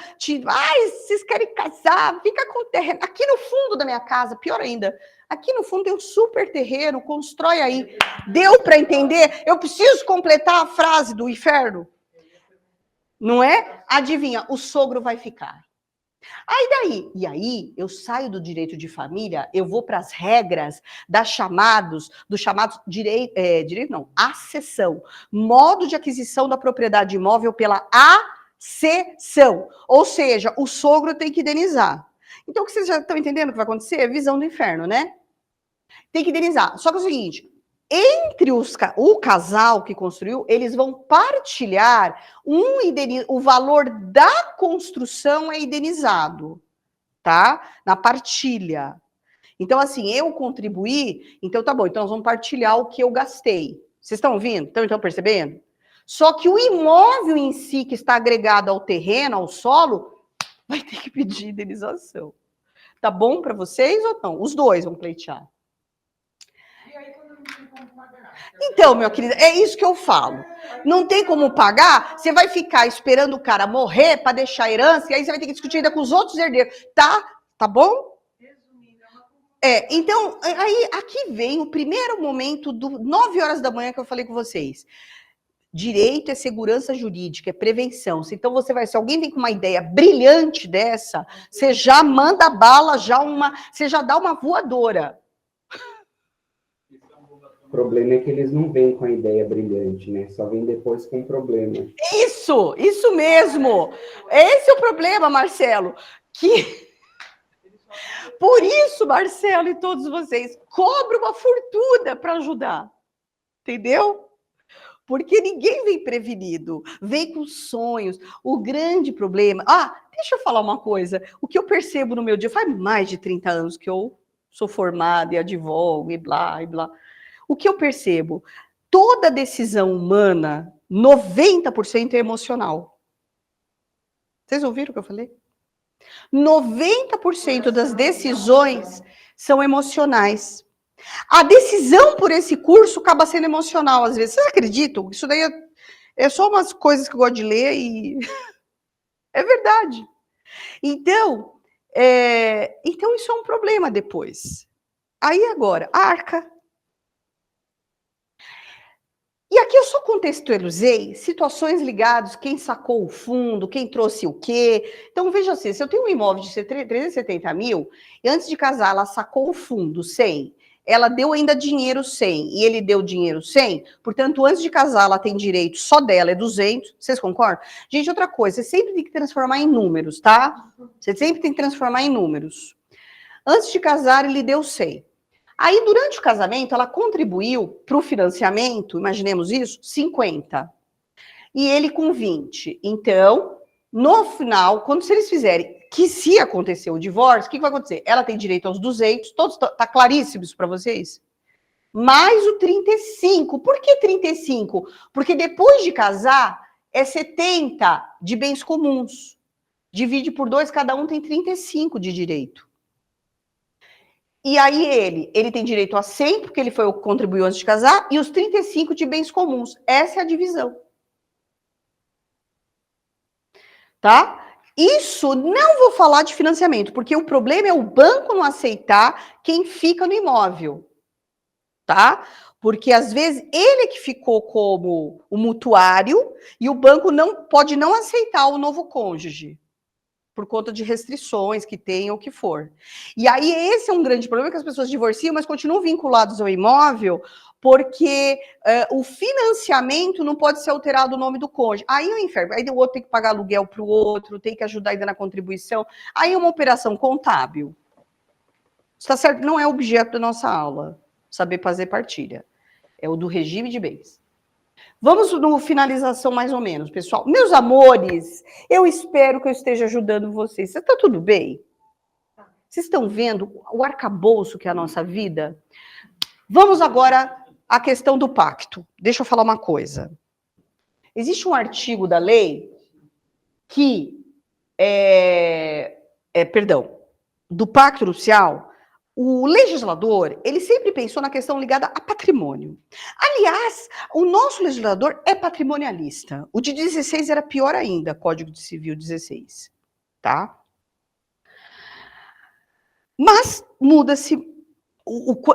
ai, vocês querem casar, fica com o terreno. Aqui no fundo da minha casa, pior ainda, aqui no fundo tem um super terreno, constrói aí. Deu para entender? Eu preciso completar a frase do inferno. Não é? Adivinha, o sogro vai ficar. E aí eu saio do direito de família, eu vou para as regras dos chamados acessão, modo de aquisição da propriedade imóvel pela acessão, ou seja, o sogro tem que indenizar. Então, o que vocês já estão entendendo o que vai acontecer? É visão do inferno, né? Tem que indenizar. Só que é o seguinte, entre o casal que construiu, eles vão partilhar o valor da construção é indenizado, tá? Na partilha. Então, assim, eu contribuí, então tá bom, então nós vamos partilhar o que eu gastei. Vocês estão ouvindo? Estão percebendo? Só que o imóvel em si, que está agregado ao terreno, ao solo, vai ter que pedir indenização. Tá bom para vocês ou não? Os dois vão pleitear. Então, meu querido, é isso que eu falo. Não tem como pagar, você vai ficar esperando o cara morrer para deixar a herança, e aí você vai ter que discutir ainda com os outros herdeiros. Tá bom? Então, aí aqui vem o primeiro momento do 9 horas da manhã que eu falei com vocês. Direito é segurança jurídica, é prevenção. Então, se alguém vem com uma ideia brilhante dessa, você já manda bala, você já dá uma voadora. O problema é que eles não vêm com a ideia brilhante, né? Só vêm depois com o problema. Isso mesmo. Esse é o problema, Marcelo. Por isso, Marcelo e todos vocês, cobram uma fortuna para ajudar. Entendeu? Porque ninguém vem prevenido, vem com sonhos. O grande problema... deixa eu falar uma coisa. O que eu percebo no meu dia, faz mais de 30 anos que eu sou formada e advogo e blá, e blá. O que eu percebo? Toda decisão humana, 90% é emocional. Vocês ouviram o que eu falei? 90% das decisões são emocionais. A decisão por esse curso acaba sendo emocional, às vezes. Vocês acreditam? Isso daí é só umas coisas que eu gosto de ler e... é verdade. Então isso é um problema depois. Aí agora, a arca. E aqui eu só contextualizei situações ligadas, quem sacou o fundo, quem trouxe o quê. Então, veja assim, se eu tenho um imóvel de 370 mil, e antes de casar ela sacou o fundo 100, ela deu ainda dinheiro 100, e ele deu dinheiro 100, portanto, antes de casar ela tem direito, só dela é 200, vocês concordam? Gente, outra coisa, você sempre tem que transformar em números, tá? Você sempre tem que transformar em números. Antes de casar, ele deu 100. Aí, durante o casamento, ela contribuiu para o financiamento, imaginemos isso, 50. E ele com 20. Então, no final, se eles fizerem, que se acontecer o divórcio, o que vai acontecer? Ela tem direito aos 200, tá claríssimo isso para vocês? Mais o 35. Por que 35? Porque depois de casar, é 70 de bens comuns. Divide por 2, cada um tem 35 de direito. E aí ele tem direito a 100, porque ele foi o que contribuiu antes de casar, e os 35 de bens comuns. Essa é a divisão. Tá? Isso não vou falar de financiamento, porque o problema é o banco não aceitar quem fica no imóvel. Tá? Porque às vezes ele que ficou como o mutuário e o banco pode não aceitar o novo cônjuge. Por conta de restrições que tem ou o que for. E aí esse é um grande problema, que as pessoas divorciam, mas continuam vinculados ao imóvel, porque o financiamento não pode ser alterado o nome do cônjuge. Aí é o inferno, aí o outro tem que pagar aluguel para o outro, tem que ajudar ainda na contribuição. Aí é uma operação contábil. Está certo? Não é objeto da nossa aula, saber fazer partilha. É o do regime de bens. Vamos no finalização mais ou menos, pessoal. Meus amores, eu espero que eu esteja ajudando vocês. Está tudo bem? Vocês estão vendo o arcabouço que é a nossa vida? Vamos agora à questão do pacto. Deixa eu falar uma coisa. Existe um artigo da lei que do pacto nupcial. O legislador, ele sempre pensou na questão ligada a patrimônio. Aliás, o nosso legislador é patrimonialista. O de 16 era pior ainda, Código Civil 16. Tá? Mas muda-se.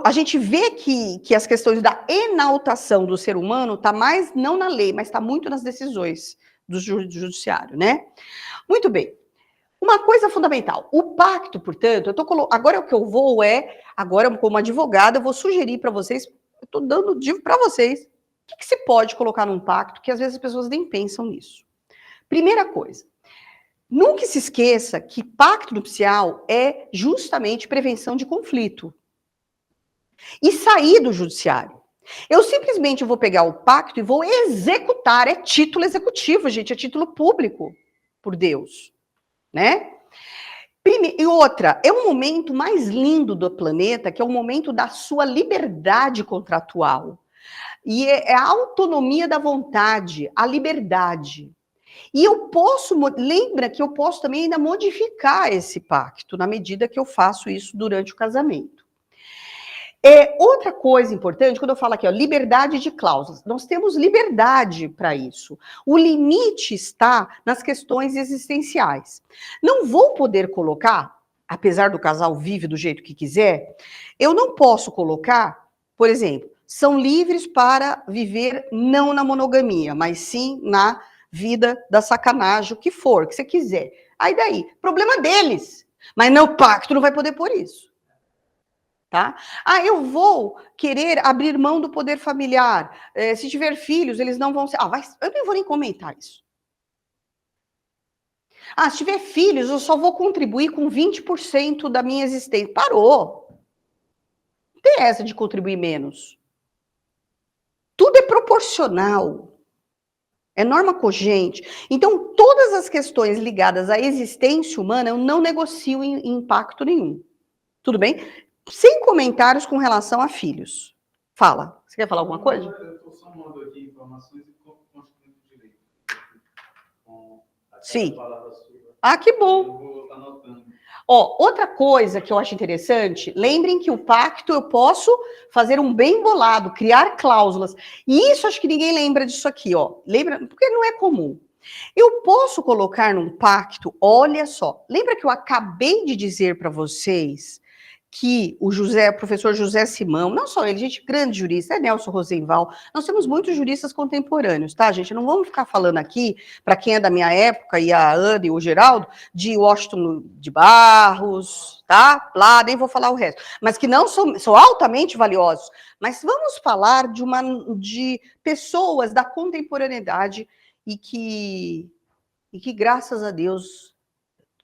A gente vê que as questões da enaltação do ser humano está mais, não na lei, mas está muito nas decisões do judiciário, né? Muito bem. Uma coisa fundamental, o pacto, portanto, agora o que eu vou agora como advogada, eu vou sugerir para vocês, eu estou dando para vocês, o que se pode colocar num pacto, que às vezes as pessoas nem pensam nisso. Primeira coisa, nunca se esqueça que pacto nupcial é justamente prevenção de conflito. E sair do judiciário. Eu simplesmente vou pegar o pacto e vou executar, é título executivo, gente, é título público, por Deus, né? E outra, é o momento mais lindo do planeta, que é o momento da sua liberdade contratual. E é a autonomia da vontade, a liberdade. E eu posso, lembra que eu posso também ainda modificar esse pacto, na medida que eu faço isso durante o casamento. Outra coisa importante, quando eu falo aqui, ó, liberdade de cláusulas, nós temos liberdade para isso. O limite está nas questões existenciais. Não vou poder colocar, apesar do casal vive do jeito que quiser, eu não posso colocar, por exemplo, são livres para viver não na monogamia, mas sim na vida da sacanagem, o que for, que você quiser. Aí daí, problema deles. Mas não, o pacto não vai poder pôr isso. Tá? Eu vou querer abrir mão do poder familiar. Se tiver filhos, eles não vão ser... eu não vou nem comentar isso. Se tiver filhos, eu só vou contribuir com 20% da minha existência. Parou. Não tem essa de contribuir menos. Tudo é proporcional. É norma cogente. Então, todas as questões ligadas à existência humana, eu não negocio em impacto nenhum. Tudo bem? Sem comentários com relação a filhos. Fala. Você quer falar alguma coisa? Eu estou somando aqui informações e constituindo direito. Sim. Que bom. Eu vou anotando. Outra coisa que eu acho interessante, lembrem que o pacto eu posso fazer um bem bolado, criar cláusulas. E isso, acho que ninguém lembra disso aqui, ó. Lembra? Porque não é comum. Eu posso colocar num pacto, olha só, lembra que eu acabei de dizer para vocês que o professor José Simão, não só ele, gente, grande jurista, Nelson Rosenval, nós temos muitos juristas contemporâneos, tá, gente? Não vamos ficar falando aqui, para quem é da minha época, e a Ana e o Geraldo, de Washington de Barros, tá? Lá, nem vou falar o resto. Mas que não são altamente valiosos. Mas vamos falar de pessoas da contemporaneidade e que, graças a Deus,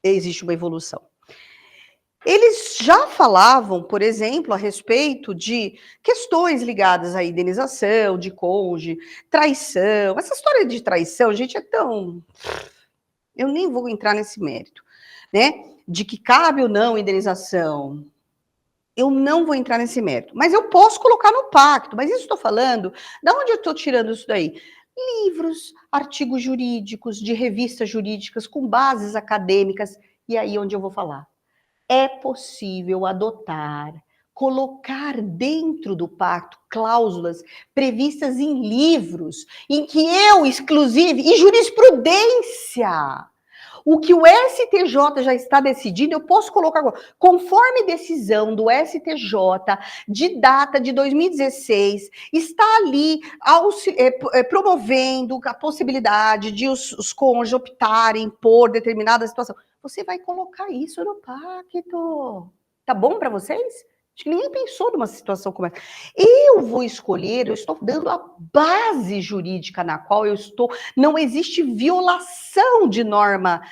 existe uma evolução. Eles já falavam, por exemplo, a respeito de questões ligadas à indenização, de cônjuge, traição. Essa história de traição, gente, é tão... Eu nem vou entrar nesse mérito, né? De que cabe ou não indenização. Eu não vou entrar nesse mérito. Mas eu posso colocar no pacto. Mas isso estou falando... De onde eu estou tirando isso daí? Livros, artigos jurídicos, de revistas jurídicas, com bases acadêmicas. E aí onde eu vou falar? É possível adotar, colocar dentro do pacto cláusulas previstas em livros, em que eu, exclusive, e jurisprudência, o que o STJ já está decidindo, eu posso colocar agora, conforme decisão do STJ, de data de 2016, está ali promovendo a possibilidade de os cônjuges optarem por determinada situação. Você vai colocar isso no pacto. Tá bom para vocês? Acho que ninguém pensou numa situação como essa. Eu vou escolher, eu estou dando a base jurídica na qual eu estou. Não existe violação de norma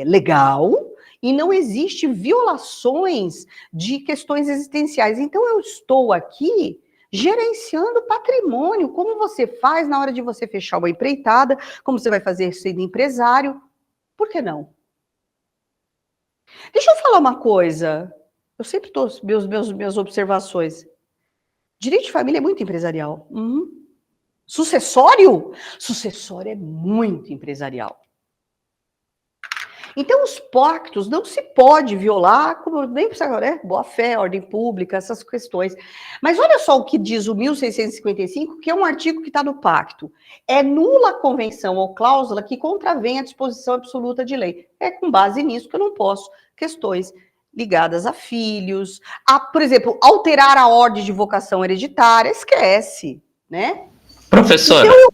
legal e não existe violações de questões existenciais. Então, eu estou aqui gerenciando patrimônio, como você faz na hora de você fechar uma empreitada, como você vai fazer sendo empresário. Por que não? Deixa eu falar uma coisa. Eu sempre estou minhas observações. Direito de família é muito empresarial. Sucessório? Sucessório é muito empresarial. Então, os pactos não se pode violar, como nem precisa, né? Boa-fé, ordem pública, essas questões. Mas olha só o que diz o 1655, que é um artigo que está no pacto. É nula a convenção ou cláusula que contravém a disposição absoluta de lei. É com base nisso que eu não posso. Questões ligadas a filhos, por exemplo, alterar a ordem de vocação hereditária, esquece, né? Professora. Então,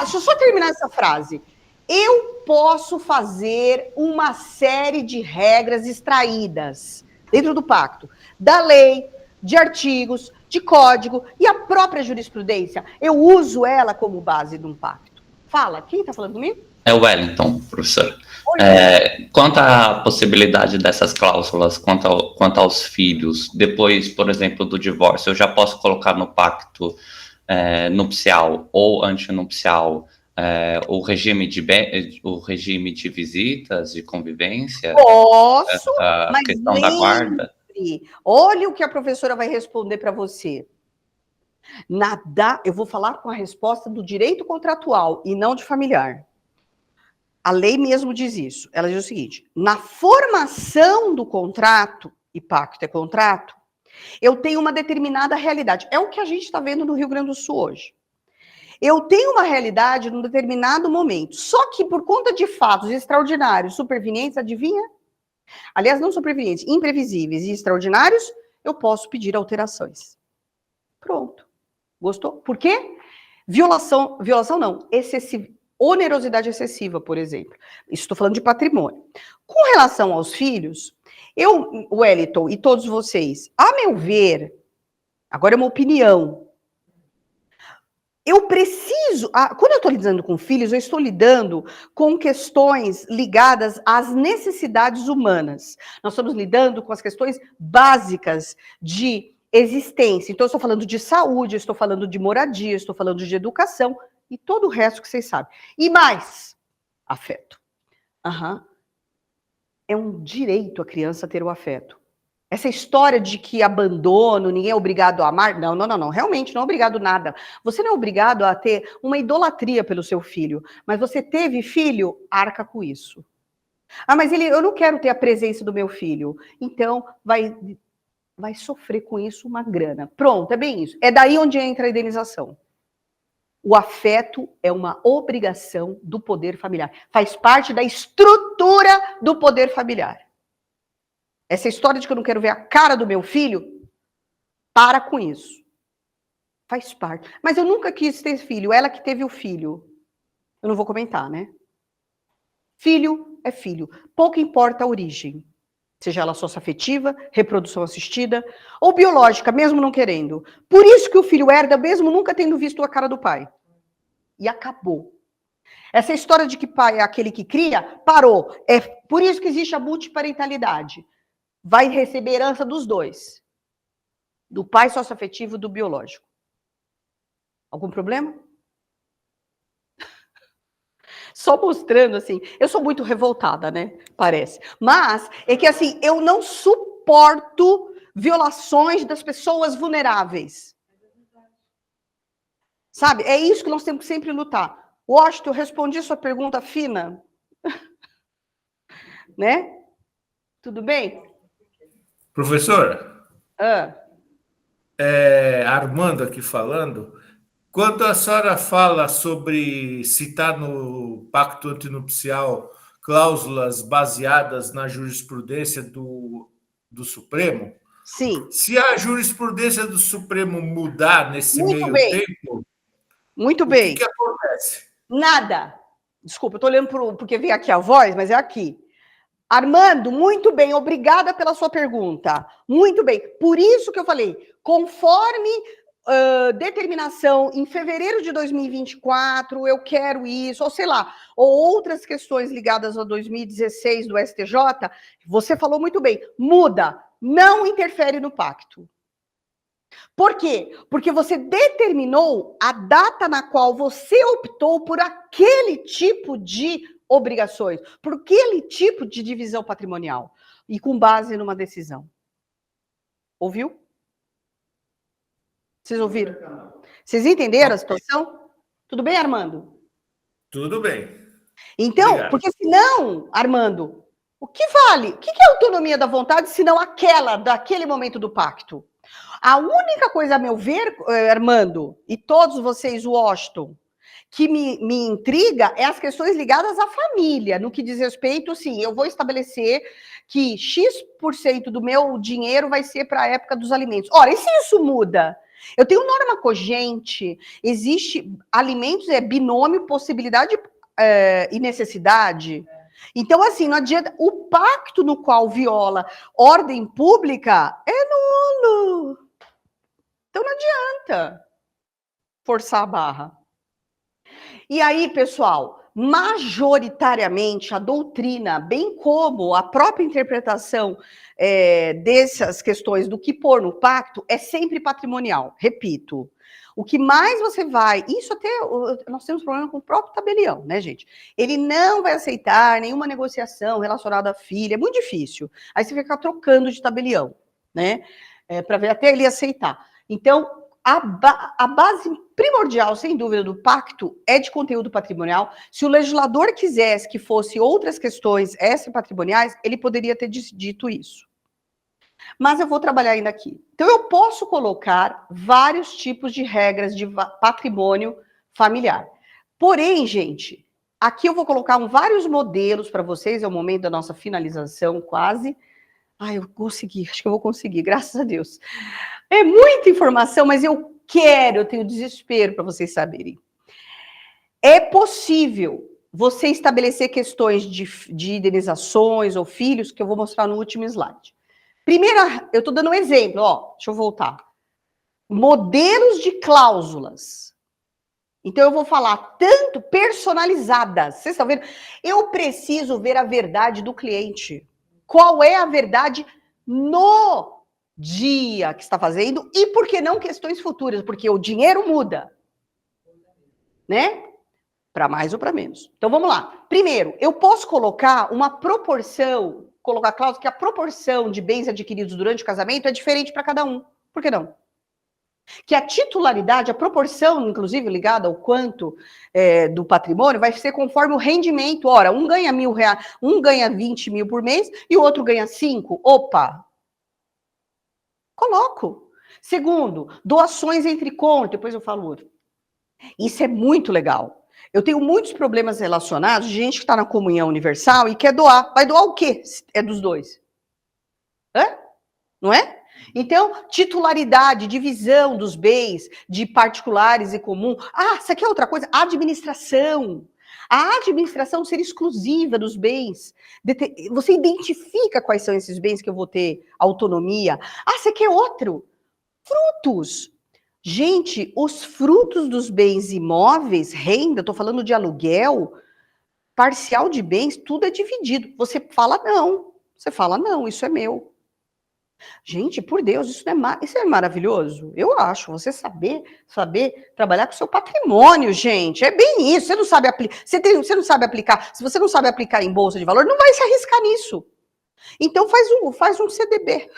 deixa eu só terminar essa frase. Eu posso fazer uma série de regras extraídas dentro do pacto, da lei, de artigos, de código e a própria jurisprudência. Eu uso ela como base de um pacto. Fala, quem está falando comigo? É o Wellington, professor. Quanto à possibilidade dessas cláusulas quanto aos filhos, depois, por exemplo, do divórcio, eu já posso colocar no pacto nupcial ou antinupcial o regime de visitas, de convivência? Posso, a mas questão da guarda? Olha o que a professora vai responder para você. Eu vou falar com a resposta do direito contratual e não de familiar. A lei mesmo diz isso. Ela diz o seguinte: na formação do contrato, e pacto é contrato, eu tenho uma determinada realidade. É o que a gente está vendo no Rio Grande do Sul hoje. Eu tenho uma realidade num determinado momento. Só que por conta de fatos extraordinários, supervenientes, adivinha? Aliás, não supervenientes, imprevisíveis e extraordinários, eu posso pedir alterações. Pronto. Gostou? Por quê? Violação não, onerosidade excessiva, por exemplo. Isso estou falando de patrimônio. Com relação aos filhos, eu, Wellington, e todos vocês, a meu ver, agora é uma opinião, eu preciso... quando eu estou lidando com filhos, eu estou lidando com questões ligadas às necessidades humanas. Nós estamos lidando com as questões básicas de existência. Então, eu estou falando de saúde, eu estou falando de moradia, eu estou falando de educação e todo o resto que vocês sabem. E mais, afeto. É um direito a criança ter o afeto. Essa história de que abandono, ninguém é obrigado a amar, não, realmente não é obrigado nada. Você não é obrigado a ter uma idolatria pelo seu filho, mas você teve filho, arca com isso. Mas eu não quero ter a presença do meu filho, então vai sofrer com isso uma grana. Pronto, é bem isso. É daí onde entra a indenização. O afeto é uma obrigação do poder familiar. Faz parte da estrutura do poder familiar. Essa história de que eu não quero ver a cara do meu filho, para com isso. Faz parte. Mas eu nunca quis ter filho, ela que teve o filho. Eu não vou comentar, né? Filho é filho. Pouco importa a origem. Seja ela socioafetiva, reprodução assistida, ou biológica, mesmo não querendo. Por isso que o filho herda, mesmo nunca tendo visto a cara do pai. E acabou. Essa história de que pai é aquele que cria, parou. É por isso que existe a multiparentalidade. Vai receber herança dos dois. Do pai socioafetivo e do biológico. Algum problema? Só mostrando, assim, eu sou muito revoltada, né? Parece. Mas é que, assim, eu não suporto violações das pessoas vulneráveis. Sabe? É isso que nós temos que sempre lutar. Washington, eu respondi sua pergunta fina. Né? Tudo bem? Professora, Armando aqui falando, quando a senhora fala sobre citar no pacto antinupcial cláusulas baseadas na jurisprudência do Supremo, sim. Se a jurisprudência do Supremo mudar nesse tempo, muito bem. O que acontece? Nada. Desculpa, eu estou olhando porque veio aqui a voz, mas é aqui. Armando, muito bem, obrigada pela sua pergunta. Muito bem. Por isso que eu falei, conforme determinação em fevereiro de 2024, eu quero isso, ou sei lá, ou outras questões ligadas a 2016 do STJ, você falou muito bem, muda, não interfere no pacto. Por quê? Porque você determinou a data na qual você optou por aquele tipo de obrigações, por aquele tipo de divisão patrimonial, e com base numa decisão. Ouviu? Vocês ouviram? Vocês entenderam a situação? Tudo bem, Armando? Tudo bem. Então, obrigado. Porque senão, Armando, o que vale? O que é a autonomia da vontade, senão aquela, daquele momento do pacto? A única coisa, a meu ver, Armando, e todos vocês, Washington, que me intriga é as questões ligadas à família, no que diz respeito, sim, eu vou estabelecer que X% do meu dinheiro vai ser para a época dos alimentos. Ora, e se isso muda? Eu tenho norma cogente, existe alimentos, binômio, possibilidade e necessidade. Então, assim, não adianta. O pacto no qual viola ordem pública é nulo. Então, não adianta forçar a barra. E aí, pessoal, majoritariamente a doutrina, bem como a própria interpretação dessas questões do que pôr no pacto, é sempre patrimonial. Repito. O que mais você vai... Isso até... Nós temos problema com o próprio tabelião, né, gente? Ele não vai aceitar nenhuma negociação relacionada à filha. É muito difícil. Aí você fica trocando de tabelião, né? Para ver até ele aceitar. Então, a base primordial, sem dúvida, do pacto é de conteúdo patrimonial. Se o legislador quisesse que fosse outras questões extrapatrimoniais, ele poderia ter dito isso. Mas eu vou trabalhar ainda aqui. Então, eu posso colocar vários tipos de regras de patrimônio familiar. Porém, gente, aqui eu vou colocar vários modelos para vocês, é o momento da nossa finalização, quase. Ai, eu consegui, acho que eu vou conseguir, graças a Deus. É muita informação, mas eu tenho desespero para vocês saberem. É possível você estabelecer questões de indenizações ou filhos, que eu vou mostrar no último slide. Primeira, eu estou dando um exemplo, ó, deixa eu voltar. Modelos de cláusulas. Então, eu vou falar tanto personalizadas. Vocês estão vendo? Eu preciso ver a verdade do cliente. Qual é a verdade no dia que está fazendo e por que não questões futuras? Porque o dinheiro muda, né? Para mais ou para menos. Então, vamos lá. Primeiro, eu posso colocar uma proporção, colocar a cláusula que a proporção de bens adquiridos durante o casamento é diferente para cada um. Por que não? Que a titularidade, a proporção, inclusive, ligada ao quanto do patrimônio, vai ser conforme o rendimento. Ora, um ganha R$1.000, um ganha 20 mil por mês e o outro ganha 5. Opa! Coloco. Segundo, doações entre cônjuges, depois eu falo outro. Isso é muito legal. Eu tenho muitos problemas relacionados de gente que está na comunhão universal e quer doar. Vai doar o quê? É dos dois. Hã? Não é? Então, titularidade, divisão dos bens de particulares e comum. Ah, isso aqui é outra coisa. Administração. A administração ser exclusiva dos bens. Você identifica quais são esses bens que eu vou ter autonomia. Ah, isso aqui é outro. Frutos. Gente, os frutos dos bens imóveis, renda, estou falando de aluguel, parcial de bens, tudo é dividido. Você fala não. Você fala não, isso é meu. Gente, por Deus, isso é maravilhoso. Eu acho, você saber trabalhar com o seu patrimônio, gente. É bem isso. Você não sabe aplicar. Você não sabe aplicar. Se você não sabe aplicar em bolsa de valor, não vai se arriscar nisso. Então faz um CDB.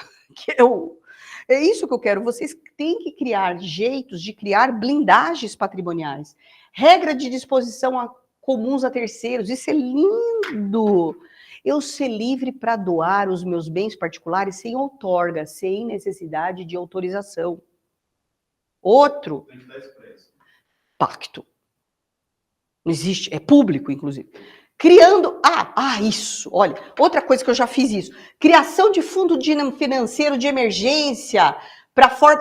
É isso que eu quero. Vocês têm que criar jeitos de criar blindagens patrimoniais. Regra de disposição comuns a terceiros. Isso é lindo. Eu ser livre para doar os meus bens particulares sem outorga, sem necessidade de autorização. Outro, pacto. Não existe, é público, inclusive. Criando, isso, olha, outra coisa que eu já fiz isso. Criação de fundo financeiro de emergência,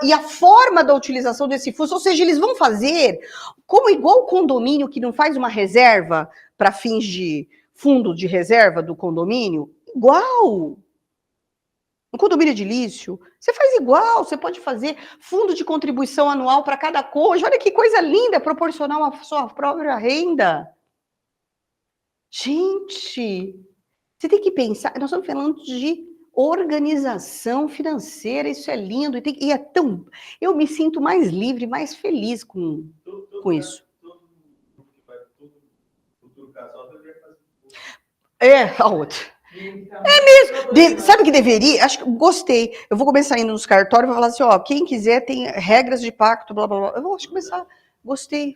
e a forma da utilização desse fundo, ou seja, eles vão fazer, como igual o condomínio que não faz uma reserva para fins de fundo de reserva do condomínio, igual. No condomínio edilício, você faz igual, você pode fazer fundo de contribuição anual para cada cônjuge, olha que coisa linda, proporcional à sua própria renda. Gente, você tem que pensar, nós estamos falando de organização financeira, isso é lindo, e é tão... Eu me sinto mais livre, mais feliz com isso. A outra. É mesmo. Sabe o que deveria? Acho que gostei. Eu vou começar indo nos cartórios e vou falar assim, ó, quem quiser tem regras de pacto, blá, blá, blá. Eu vou começar. Gostei.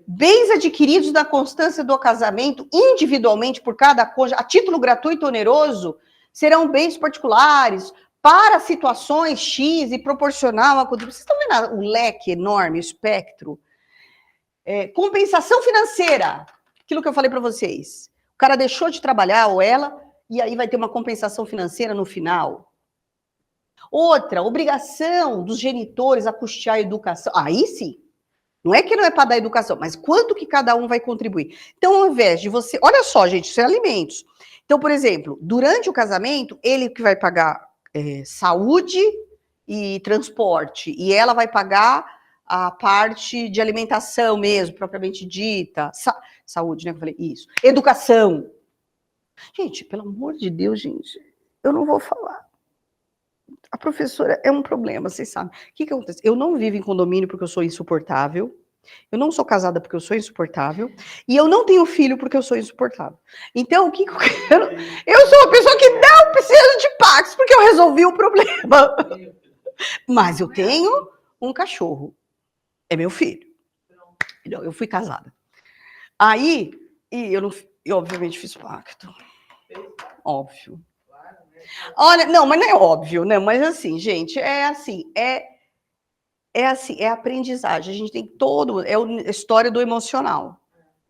Bens adquiridos na constância do casamento, individualmente por cada cônjuge, a título gratuito ou oneroso, serão bens particulares para situações X e proporcional a contribuição. Vocês estão vendo o leque enorme, o espectro? Compensação financeira. Aquilo que eu falei para vocês. O cara deixou de trabalhar, ou ela, e aí vai ter uma compensação financeira no final. Outra, obrigação dos genitores a custear a educação. Aí sim. Não é que não é para dar educação, mas quanto que cada um vai contribuir. Então, ao invés de você... Olha só, gente, isso é alimentos. Então, por exemplo, durante o casamento, ele que vai pagar saúde e transporte, e ela vai pagar a parte de alimentação mesmo, propriamente dita. Saúde, né? Que eu falei isso. Educação. Gente, pelo amor de Deus, gente, eu não vou falar. A professora é um problema, vocês sabem. O que acontece? Eu não vivo em condomínio porque eu sou insuportável. Eu não sou casada porque eu sou insuportável. E eu não tenho filho porque eu sou insuportável. Então, o que eu quero? Eu sou uma pessoa que não precisa de Pax porque eu resolvi o problema. Mas eu tenho um cachorro. É meu filho. Não, eu fui casada. Aí, eu obviamente fiz pacto. Óbvio. Olha, não, mas não é óbvio, né? Mas assim, gente, é aprendizagem. A gente tem a história do emocional,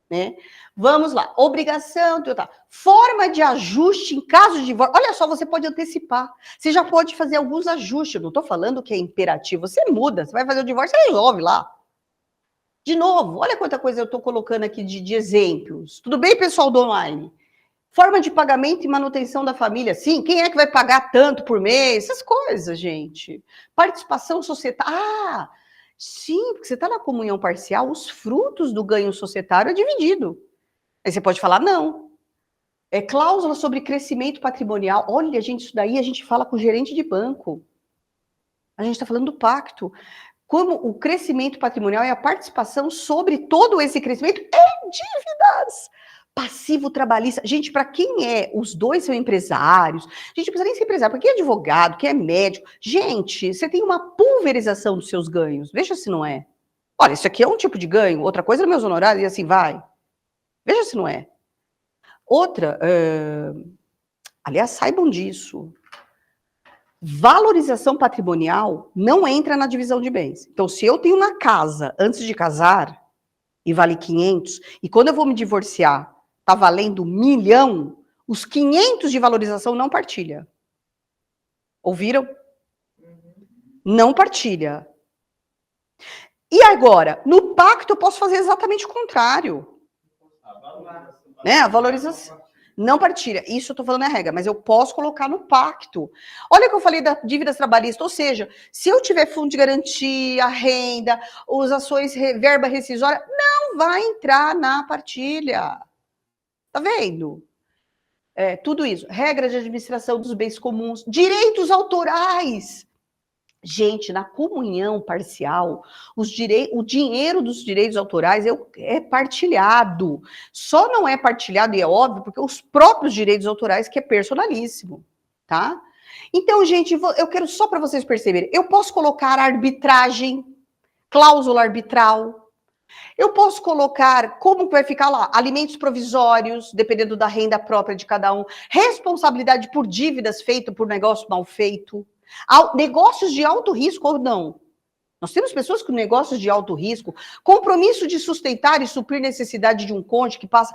né? Vamos lá. Obrigação, forma de ajuste em caso de divórcio. Olha só, você pode antecipar. Você já pode fazer alguns ajustes. Eu não estou falando que é imperativo. Você muda, você vai fazer o divórcio, você resolve lá. De novo, olha quanta coisa eu estou colocando aqui de exemplos. Tudo bem, pessoal do online? Forma de pagamento e manutenção da família. Sim, quem é que vai pagar tanto por mês? Essas coisas, gente. Participação societária. Sim, porque você está na comunhão parcial, os frutos do ganho societário é dividido. Aí você pode falar, não. É cláusula sobre crescimento patrimonial. Olha, gente, isso daí a gente fala com o gerente de banco. A gente está falando do pacto. Como o crescimento patrimonial é a participação sobre todo esse crescimento em dívidas. Passivo trabalhista. Gente, para quem é? Os dois são empresários. Gente, não precisa nem ser empresário. Para quem é advogado, quem é médico. Gente, você tem uma pulverização dos seus ganhos. Veja se não é. Olha, isso aqui é um tipo de ganho. Outra coisa é meus honorários e assim vai. Veja se não é. Outra, aliás, saibam disso. Valorização patrimonial não entra na divisão de bens. Então, se eu tenho uma casa antes de casar e vale 500, e quando eu vou me divorciar está valendo 1 milhão, os 500 de valorização não partilha. Ouviram? Não partilha. E agora, no pacto eu posso fazer exatamente o contrário. Né? A valorização. Não partilha. Isso eu estou falando é regra, mas eu posso colocar no pacto. Olha o que eu falei da dívidas trabalhistas. Ou seja, se eu tiver fundo de garantia, renda, as ações, verba rescisória, não vai entrar na partilha. Tá vendo? Tudo isso. Regras de administração dos bens comuns, direitos autorais. Gente, na comunhão parcial, o dinheiro dos direitos autorais é partilhado. Só não é partilhado, e é óbvio, porque os próprios direitos autorais que é personalíssimo, tá? Então, gente, eu quero só para vocês perceberem, eu posso colocar arbitragem, cláusula arbitral, eu posso colocar, como que vai ficar lá? Alimentos provisórios, dependendo da renda própria de cada um, responsabilidade por dívidas feito por negócio mal feito, negócios de alto risco ou não. Nós temos pessoas com negócios de alto risco, compromisso de sustentar e suprir necessidade de um cônjuge que passa...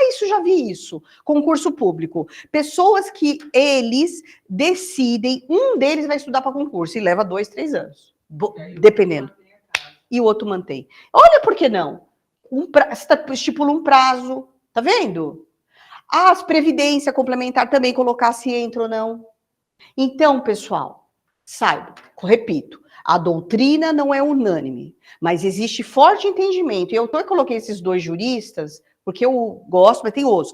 isso já vi isso. Concurso público. Pessoas que eles decidem, um deles vai estudar para concurso e leva 2, 3 anos, dependendo. E o outro mantém. Olha, por que não? Estipula um prazo, tá vendo? As previdência complementar também colocar se entra ou não. Então, pessoal, saiba, repito, a doutrina não é unânime, mas existe forte entendimento. E eu coloquei esses 2 juristas, porque eu gosto, mas tem outros.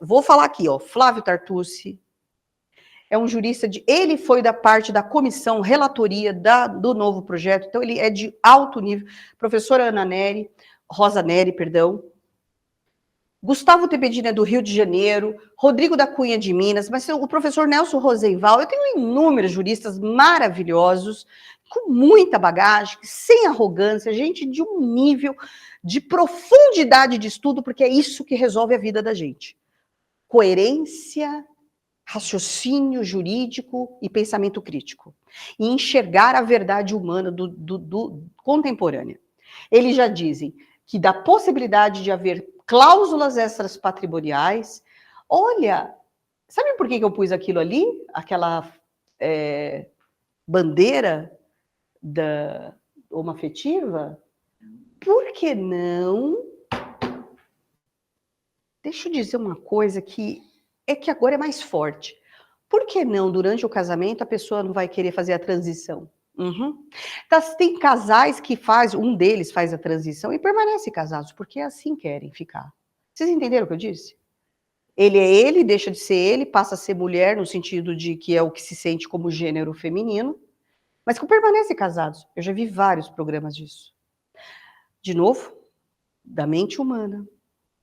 Vou falar aqui, Flávio Tartucci, é um jurista ele foi da parte da comissão, relatoria do novo projeto, então ele é de alto nível. Professora Rosa Neri, perdão. Gustavo Tepedina é do Rio de Janeiro, Rodrigo da Cunha de Minas, mas o professor Nelson Rosenval, eu tenho inúmeros juristas maravilhosos, com muita bagagem, sem arrogância, gente de um nível de profundidade de estudo, porque é isso que resolve a vida da gente. Coerência, raciocínio jurídico e pensamento crítico. E enxergar a verdade humana do contemporânea. Eles já dizem que da possibilidade de haver cláusulas extras patrimoniais. Olha, sabe por que eu pus aquilo ali? Aquela bandeira da homoafetiva? por que não? Deixa eu dizer uma coisa que agora é mais forte. Por que não, durante o casamento, a pessoa não vai querer fazer a transição? Uhum. Tem casais que um deles faz a transição e permanece casados, porque assim querem ficar. Vocês entenderam o que eu disse? Ele é ele, deixa de ser ele, passa a ser mulher, no sentido de que é o que se sente como gênero feminino, mas que permanecem casados. Eu já vi vários programas disso. De novo, da mente humana,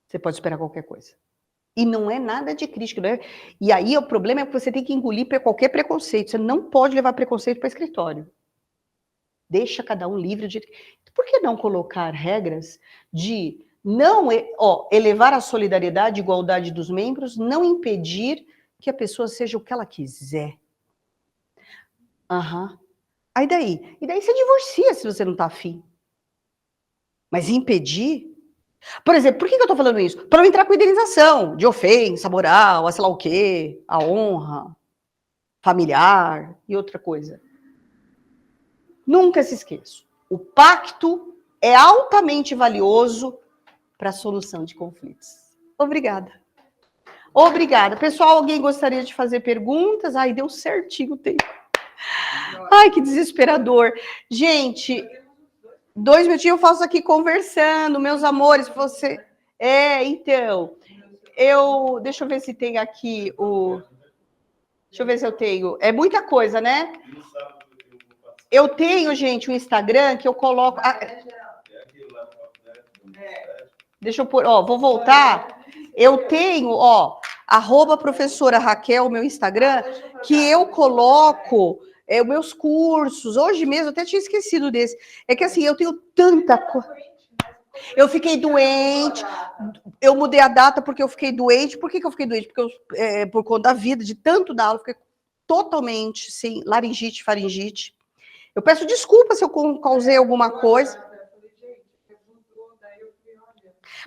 você pode esperar qualquer coisa. E não é nada de crítica. Não é? E aí o problema é que você tem que engolir qualquer preconceito. Você não pode levar preconceito para escritório. Deixa cada um livre de... Por que não colocar regras de não elevar a solidariedade e igualdade dos membros, não impedir que a pessoa seja o que ela quiser? Aí daí? E daí você divorcia se você não está afim. Mas impedir... Por exemplo, por que eu estou falando isso? Para não entrar com indenização de ofensa moral, a sei lá o quê, a honra familiar e outra coisa. Nunca se esqueça. O pacto é altamente valioso para a solução de conflitos. Obrigada. Obrigada. Pessoal, alguém gostaria de fazer perguntas? Ai, deu certinho o tempo. Ai, que desesperador. Gente... 2 minutinhos eu faço aqui conversando, meus amores, você... então, deixa eu ver se tem aqui o... Deixa eu ver se eu tenho... É muita coisa, né? Eu tenho, gente, um Instagram que eu coloco... Deixa eu pôr... vou voltar. Eu tenho, @professora Raquel, o meu Instagram, que eu coloco... os meus cursos, hoje mesmo, eu até tinha esquecido desse. É que assim, eu tenho tanta coisa. Eu fiquei doente, eu mudei a data porque eu fiquei doente. Por que eu fiquei doente? Porque por conta da vida, de tanto dar aula, eu fiquei totalmente sem laringite, faringite. Eu peço desculpa se eu causei alguma coisa.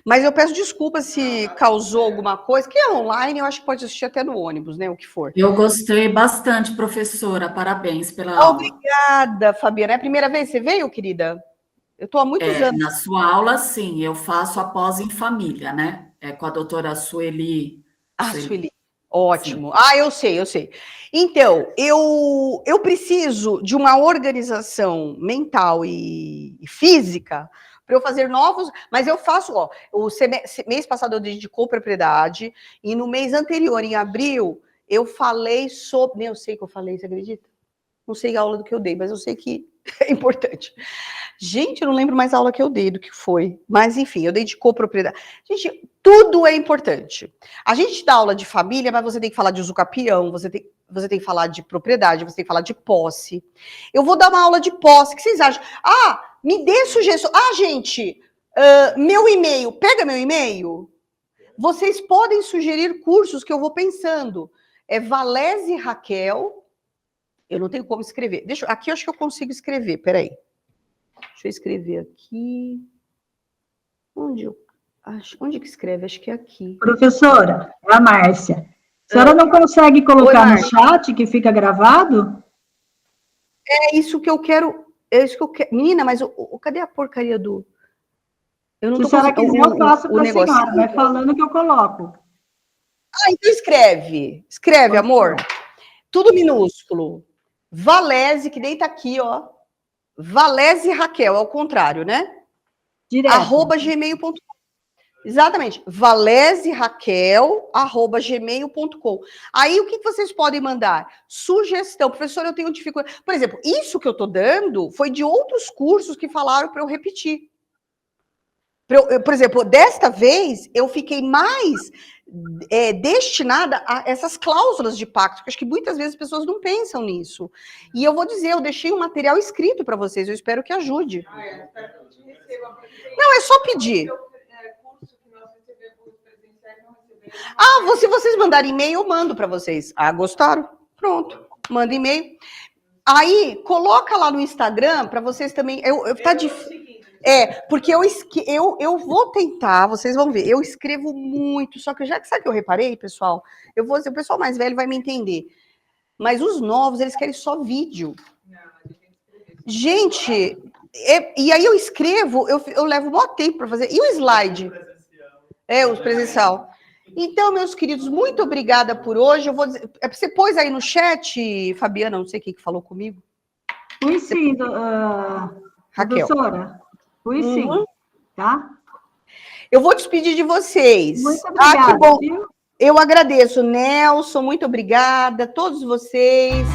Mas eu peço desculpa se causou alguma coisa, que é online, eu acho que pode assistir até no ônibus, né, o que for. Eu gostei bastante, professora, parabéns pela aula. Obrigada, Fabiana. É a primeira vez que você veio, querida? Eu estou há muitos anos. Na sua aula, sim, eu faço após em família, né? Com a doutora Sueli. Sueli. Ótimo. Sim. Eu sei. Então, eu preciso de uma organização mental e física para eu fazer novos, mas eu faço, o mês passado eu dedicou propriedade, e no mês anterior, em abril, eu falei sobre, nem eu sei que eu falei, você acredita? Não sei a aula do que eu dei, mas eu sei que é importante. Gente, eu não lembro mais a aula que eu dei do que foi, mas enfim, eu dedicou propriedade. Gente, tudo é importante. A gente dá aula de família, mas você tem que falar de usucapião, você tem que falar de propriedade, você tem que falar de posse. Eu vou dar uma aula de posse, o que vocês acham? Me dê sugestão. Gente, meu e-mail, pega meu e-mail. Vocês podem sugerir cursos que eu vou pensando. É Valese Raquel. Eu não tenho como escrever. Aqui eu acho que eu consigo escrever, peraí. Deixa eu escrever aqui. Onde que escreve? Acho que é aqui. Professora, é a Márcia. A senhora não consegue colocar no chat que fica gravado? É isso que eu quero. Menina, mas cadê a porcaria do... Eu não Se a senhora quiser, eu faço para a senhora. Vai falando que eu coloco. Então escreve. Escreve, amor. Tudo minúsculo. Valese, que nem tá aqui, Valese Raquel, ao contrário, né? Direto. @gmail.com. Exatamente. valeseraquel@gmail.com. Aí, o que vocês podem mandar? Sugestão. Professor, eu tenho dificuldade. Por exemplo, isso que eu estou dando foi de outros cursos que falaram para eu repetir. Por exemplo, desta vez, eu fiquei mais destinada a essas cláusulas de pacto, porque acho que muitas vezes as pessoas não pensam nisso. E eu vou dizer, eu deixei um material escrito para vocês, eu espero que ajude. Não, é só pedir. Se vocês mandarem e-mail, eu mando para vocês. gostaram? Pronto, manda e-mail. Aí, coloca lá no Instagram, para vocês também... Tá difícil. Porque eu vou tentar, vocês vão ver, eu escrevo muito, só que sabe o que eu reparei, pessoal? O pessoal mais velho vai me entender. Mas os novos, eles querem só vídeo. Gente, E aí eu escrevo, eu levo um maior tempo para fazer. E o slide? O presencial. Então, meus queridos, muito obrigada por hoje. Eu vou dizer, você pôs aí no chat, Fabiana, não sei quem que falou comigo. Fui sim, Raquel. professora. Fui sim, tá? Eu vou despedir de vocês. Muito obrigada. Que bom. Eu agradeço, Nelson, muito obrigada, todos vocês.